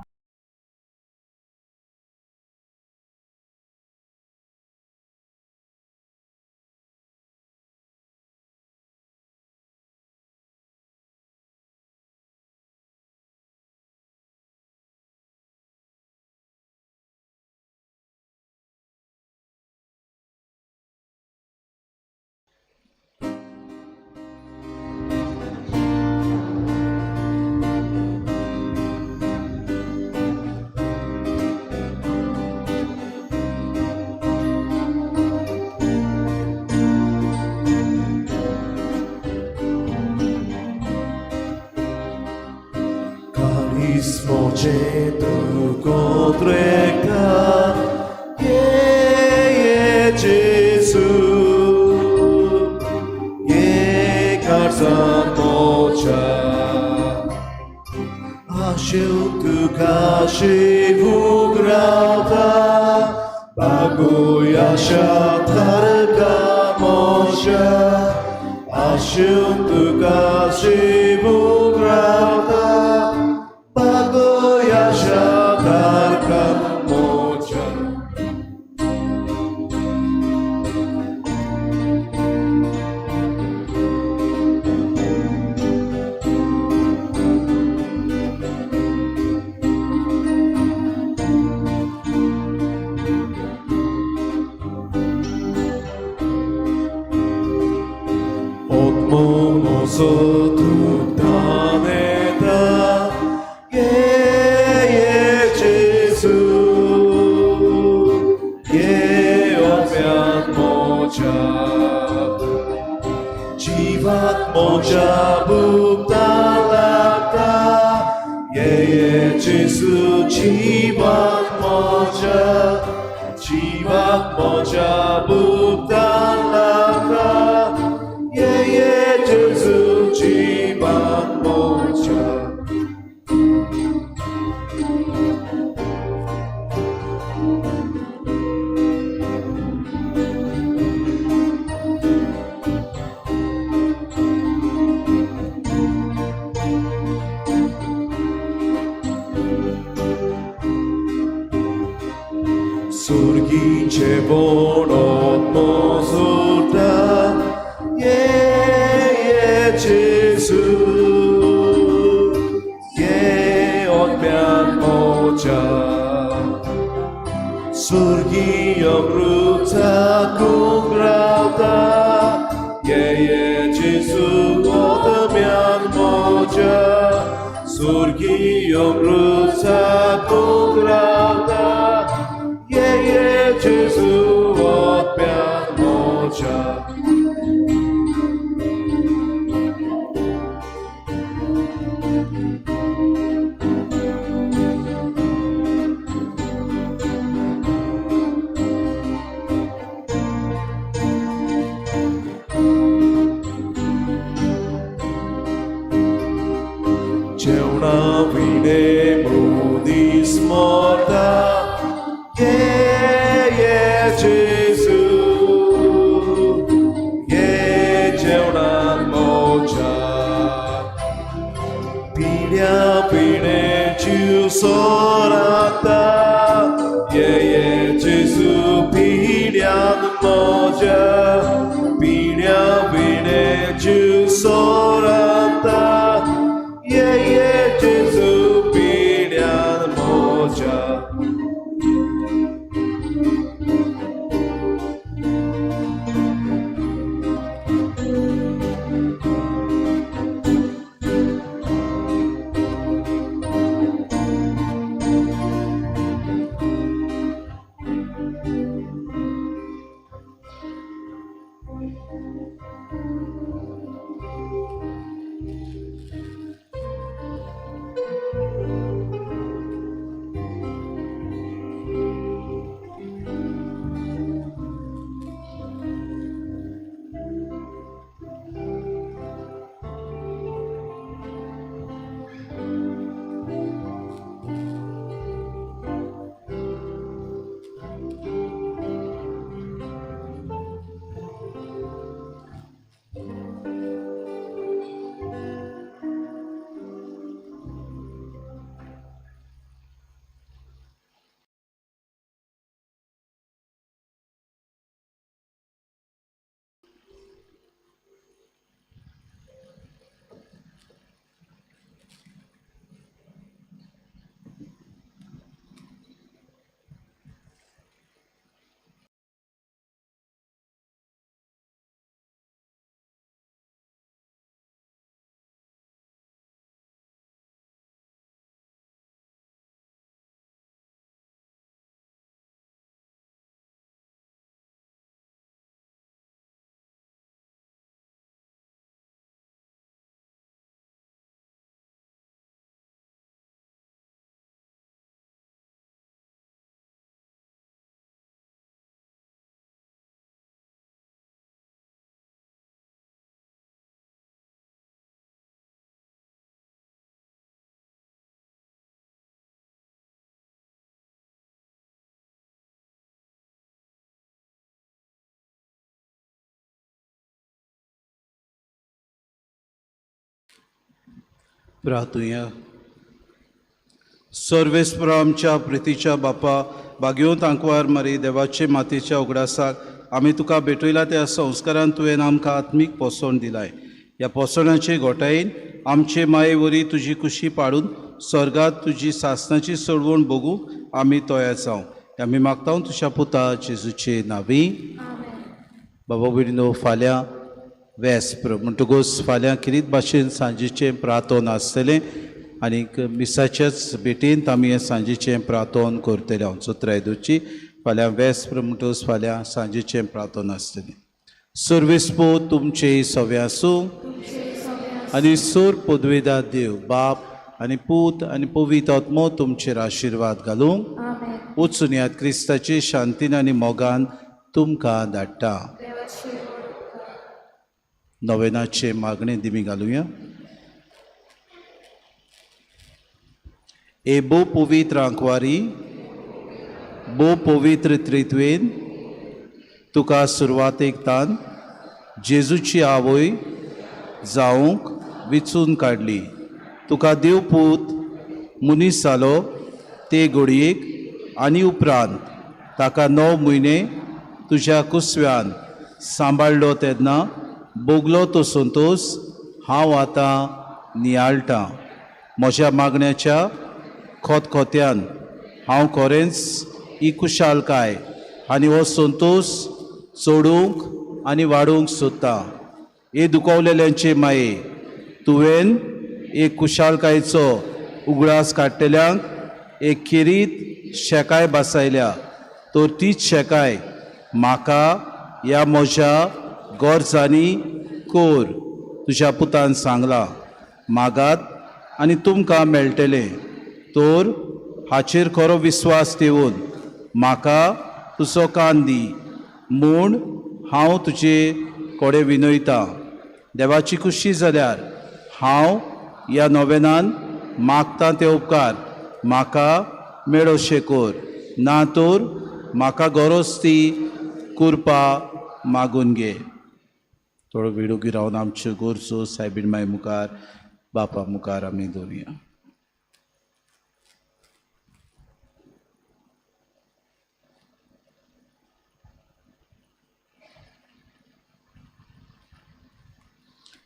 Speaker 1: Smocze tylko treka, je Jezu, je karzan mocia, a się tu każy ugrata, baguja się tarka mocia, a się tu każy ugrata. Bagoja siatarka mocia. Od mozo tu planeta je Jezu, je ofiar mocia. Dziwat mocia Bóg dalaka, je Jezu, dziwat mocia Bóg dalaka, Surgicie bonot mozuta, Jezu, odmian mocia. Surgi obruca kungrauta, Jezu, odmian mocia. Surgi obruca kungrauta, Jezu, odmian mocia. Jeuna vine brudis morta, Jezu, jeuna mocia. Piglia pine ciu sorata, Jezu, piglia mocia. Piglia pine ciu sorata, Jezu, piglia mocia.
Speaker 3: प्रार्थुया. सर्वेस्पर आमच्या प्रितीच्या बापा, भाग्योत आंकवार मारी देवाचे मातेच्या उगडासाक आमी तुका भेटयला त्या संस्कारान तुवें आमकां आत्मीक पोसण दिलाय. ह्या पोसणाचे घोटायेन आमचे माये वरी तुजी कुशी पाडून स्वर्गात तुजी सासणाची चळवण बगूंक आमी तयार जावं. आमी मागता तुज्या पुता जेजूचे नांवी. बाबा भयणीनो, फाल्यां वेस्पर म्हणटकूच फाल्यां किरीत भाशेन सांजेचें प्रार्थना आसतलें आनीक मिसाच्याच भेटेंत आमी हें सांजेचें प्रार्थना करतले. हांवचो त्रयोदशी फाल्यां वेस्पर म्हणटकूच फाल्यां सांजेचें प्रार्थना आसतलें. सर्वेस्पो तुमचे सव्या आसूं आनी सोर पदवेदार देव बाप आनी पूत आनी पवित्र आत्मो तुमचेर आशिर्वाद घालूंक वचून ह्या क्रिस्ताचे शांतीन आनी मोगान तुमकां धाडटा. नवेनाचे मागणे दिमी घालुया. ए बो पवित्र आंकवारी, बो पवित्र त्रित्वेन तुका सुरवातेक तान जेजूची आवय जावंक विचून काडली. तुका देवपूत मनीस जालो ते घडयेक आनी उपरांत ताका 9 म्हयने तुज्या कुसव्यान सांबाळ्ळो तेन्ना भोगलो तो संतोष हांव आतां नियाळटां. म्हज्या मागण्याच्या खोतखोत्यान हांव खरेंच ही कुशालकाय आनी हो संतोष सोडूंक आनी वाडूंक सोदतां. हे दुखवलेल्यांचे माये तुवें एक कुशालकायेचो उगडास काडटल्यांक एक खेरीत शेकाय बसयल्या. तर तीच शेकाय म्हाका ह्या म्हज्या गरजांनी कोर. तुज्या पुतान सांगलां, मागात आनी तुमकां मेळटलें. तर हाचेर खरो विस्वास ठेवून म्हाका तुजो कान दी म्हूण हांव तुजे कोडे विनयतां. देवाची खुशी जाल्यार हांव ह्या नोवेनान मागतां ते उपकार म्हाका मेळोशे कोर. ना तर म्हाका गरज ती करपा मागून घे. थोडो वेळ उगी रावन आमच्यो गरजो सायबीण माय मुखार बापा मुखार आमी दवरुया.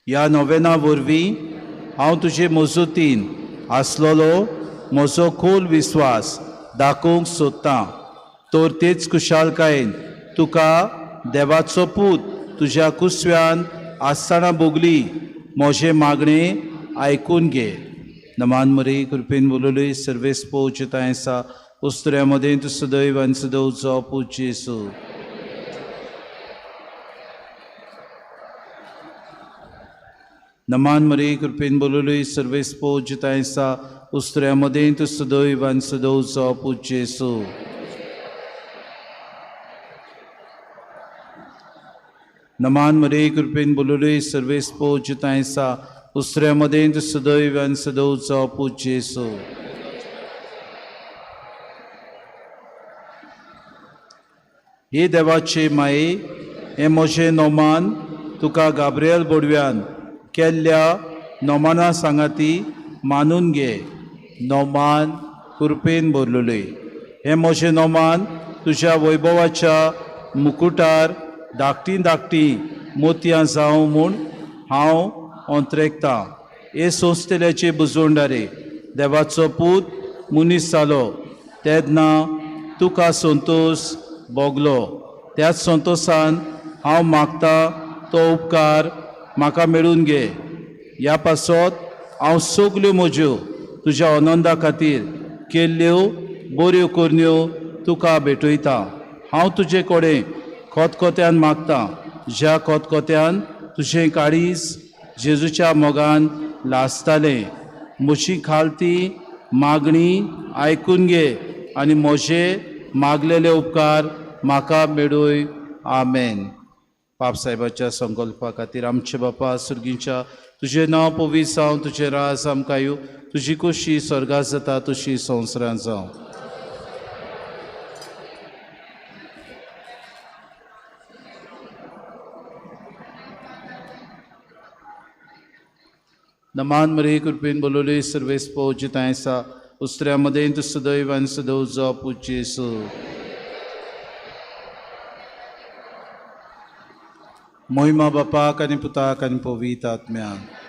Speaker 3: ह्या नोवेना वरवीं हांव तुजे मजतीन आसलोलो म्हजो खोल विस्वास दाखोवंक सोदतां. तर तेच कुशालकायेन तुका देवाचो पूत तुज्या कुसव्यान आसतना भोगली म्हजे मागणें आयकून घे. नमान मरी कृपेन बोलली सर्वेस पोवचताय सा उस्तऱ्या मदें तू सदैव आनी सदैवचो पूज येसू. नमान मरी कृपेन बोलली सर्वेस पोवचताय सा उस्तऱ्या मदें तू सदैव आनी सदैवचो पूज येसू. नमान मरे कृपेन बोलले सर्वेस पोवचताय सा उस्तऱ्या मदें तू सदैव आनी सदैवचो पूज येसू. हे देवाचे माये हे म्हजें नोमान तुका गाब्रिएल बोडव्यान केल्ल्या नोमाना सांगाती मानून घे. नोमान कृपेन बोरलोले. हे म्हजें नोमान तुज्या वैभवाच्या मुकुटार धाकटी मोतयां जावं म्हूण हांव अंतरेकतां. हे संस्थेल्याचे बुजवंडारे देवाचो पूत मनीस जालो तेन्ना तुका संतोष भोगलो. त्याच संतोशान हांव मागतां तो उपकार म्हाका मेळून घे. ह्या पासत हांव सगल्यो म्हज्यो तुज्या आनंदा खातीर केल्ल्यो बऱ्यो करण्यो तुका भेटयतां. हांव तुजे कडेन खोतखोत्यान मागतां ज्या खोतखोत्यान तुजें काळीज जेजूच्या मोगान लासतालें. म्हजी खालती मागणी आयकून घे आनी म्हजे मागलेले उपकार म्हाका मेळूय. आमेन. बापसाहेबाच्या संकल्पा खातीर आमचे बापा सुर्गीच्या तुजें नांव पवित्र जावं, तुजें राज आमकां येवं, तुजी खोशी स्वर्गांत जाता तशी संवसारांत जावं. नमान मरे कृपेन बोलले सर्वेस पोवचताय सा उस्तऱ्या मदें तू सदैव आनी सदैवचो पूज येसू. महिमा बापाक आनी पुताक आनी पवित्र आत्म्याक.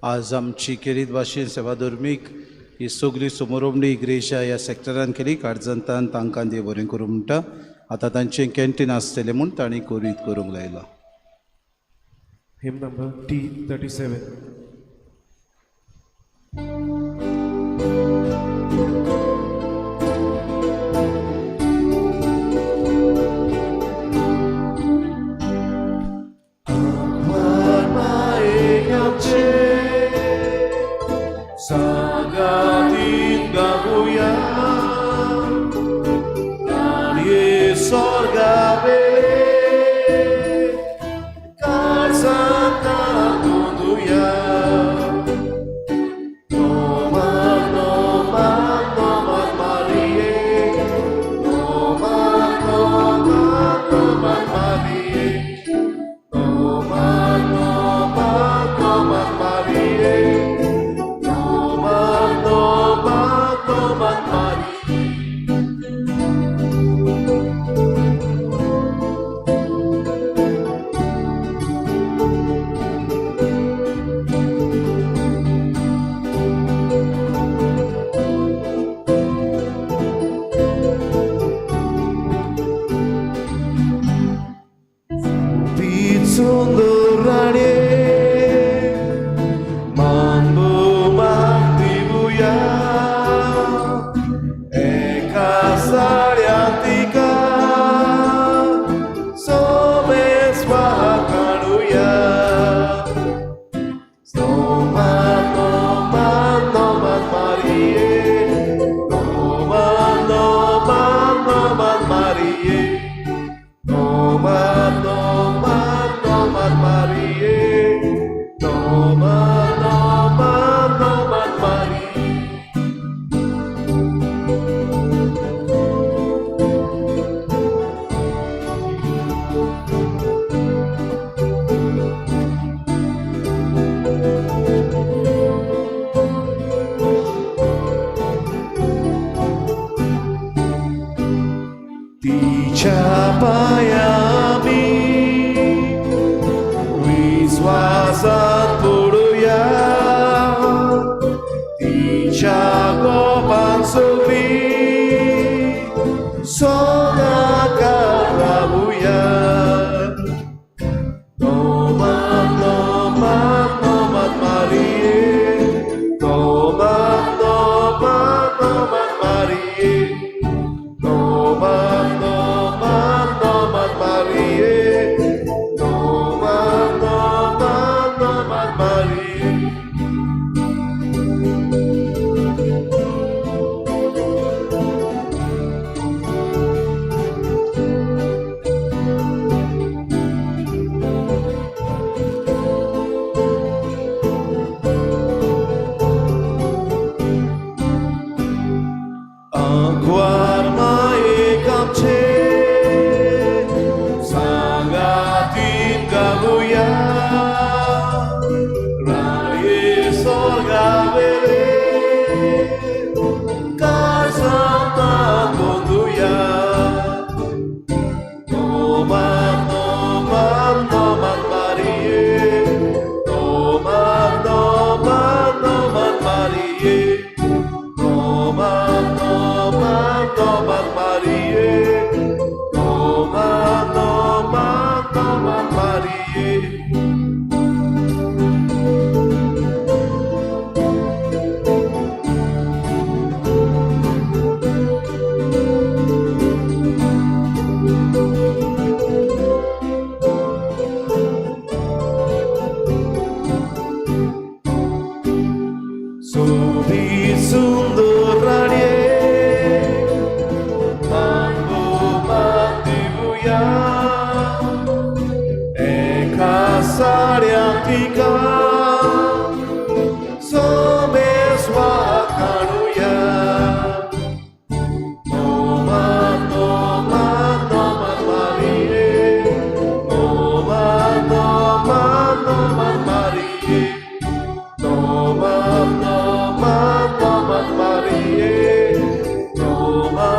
Speaker 3: आज आमची खेरीत भाशेन सेवा धर्मीक ही सगळी समोरमणी इग्रेजा ह्या सेक्टरान केली काडजंतान तांकां देव बरें करूं म्हणटा आतां तांचें कॅन्टीन आसतलें म्हूण तांणी कोरीत करूंक लायला
Speaker 1: Hymn number T37. Sagatin gabuya, nadie sorga bele, kasata tunduya. Noma, noma, noma Marie, noma, noma, noma Marie, noma, noma, noma Marie. Sundurane mambo magdibuya eka sariantika someswa kanuya Noma noma noma Marie noma noma noma Marie noma noma Marie, Noma, Noma, Noma Marie. Dicapaiami Wiswasan buruya Dicagopan subi Soga karabuya Noma, noma, noma Marie Noma, noma, noma Marie Noma, noma, noma Marie Noma, noma, noma Marie Aguarma-e kamche Sangatin gabuya Raye sorga bele Karsanta konduya Noma, noma, noma Marie Noma, noma, noma Marie Noma, noma, noma Marie Noma, noma, noma Marie Subi sundurane mambo magdibuya eka sariantika someswa kanuya Noma, noma, noma Marie Noma, noma, noma Marie Noma, noma, noma Marie Noma,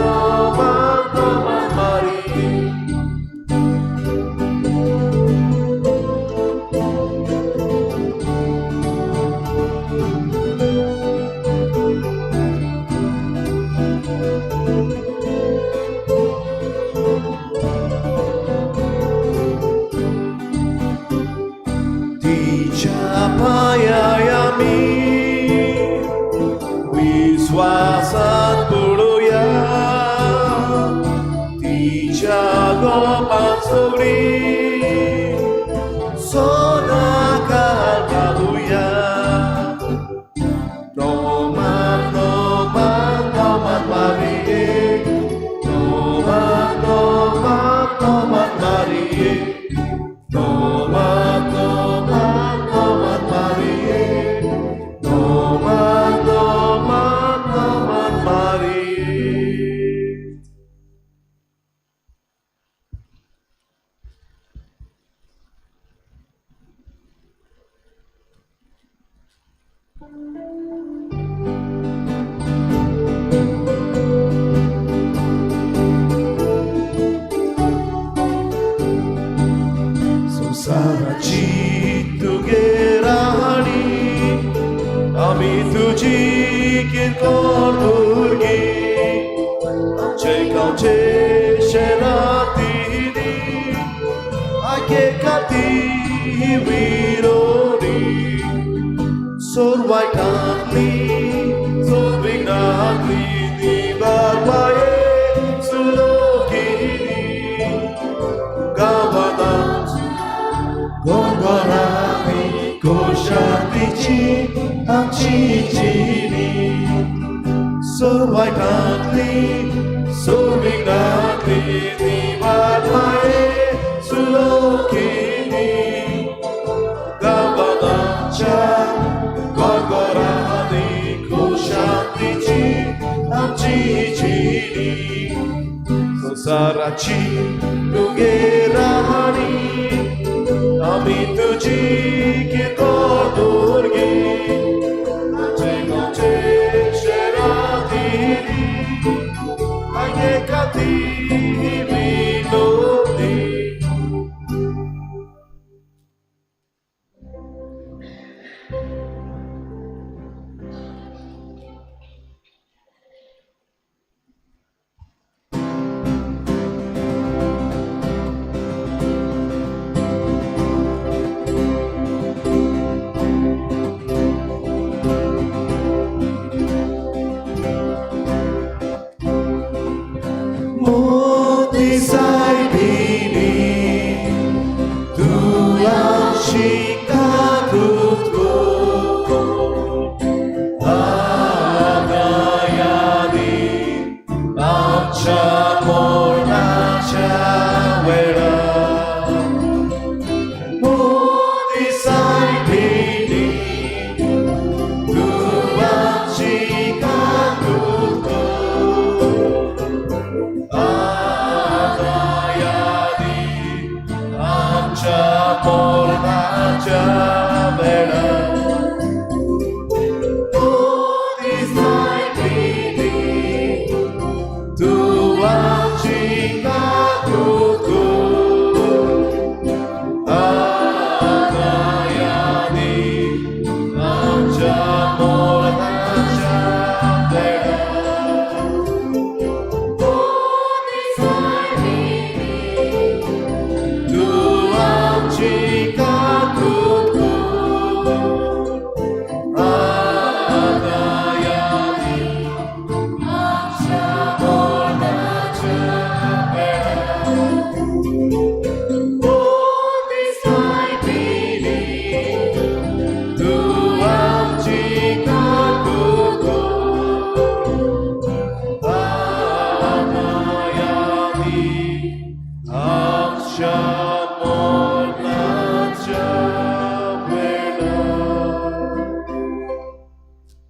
Speaker 1: noma, noma Marie विश्वासात पडूया तिच्या गोपात सगळी सदाकाळ घालूया नोमान नोमान नोमान मारिये नोमान नोमान नोमान मारिये नोमान नोमान नोमान मारिये नोमान नोमान नोमान मारिये संसाराची तुगे राहणी आम्ही तुझी किरकोळ भुरगी आमचे गांवचे शेरातीनी आगे खाती विरोधी सोरवायकांतली सोरविघ्नांतली निवार पाये सुलोकिनी गावाना गोंगोरानी कोशांतीची आमची जिणी सोरवायकांतली सोरविघ्नांतली निवार पाये सुलोकिनी गावानाच्या गोंगोरानी कोशांतीची आमची जिणी संसाराची तुगे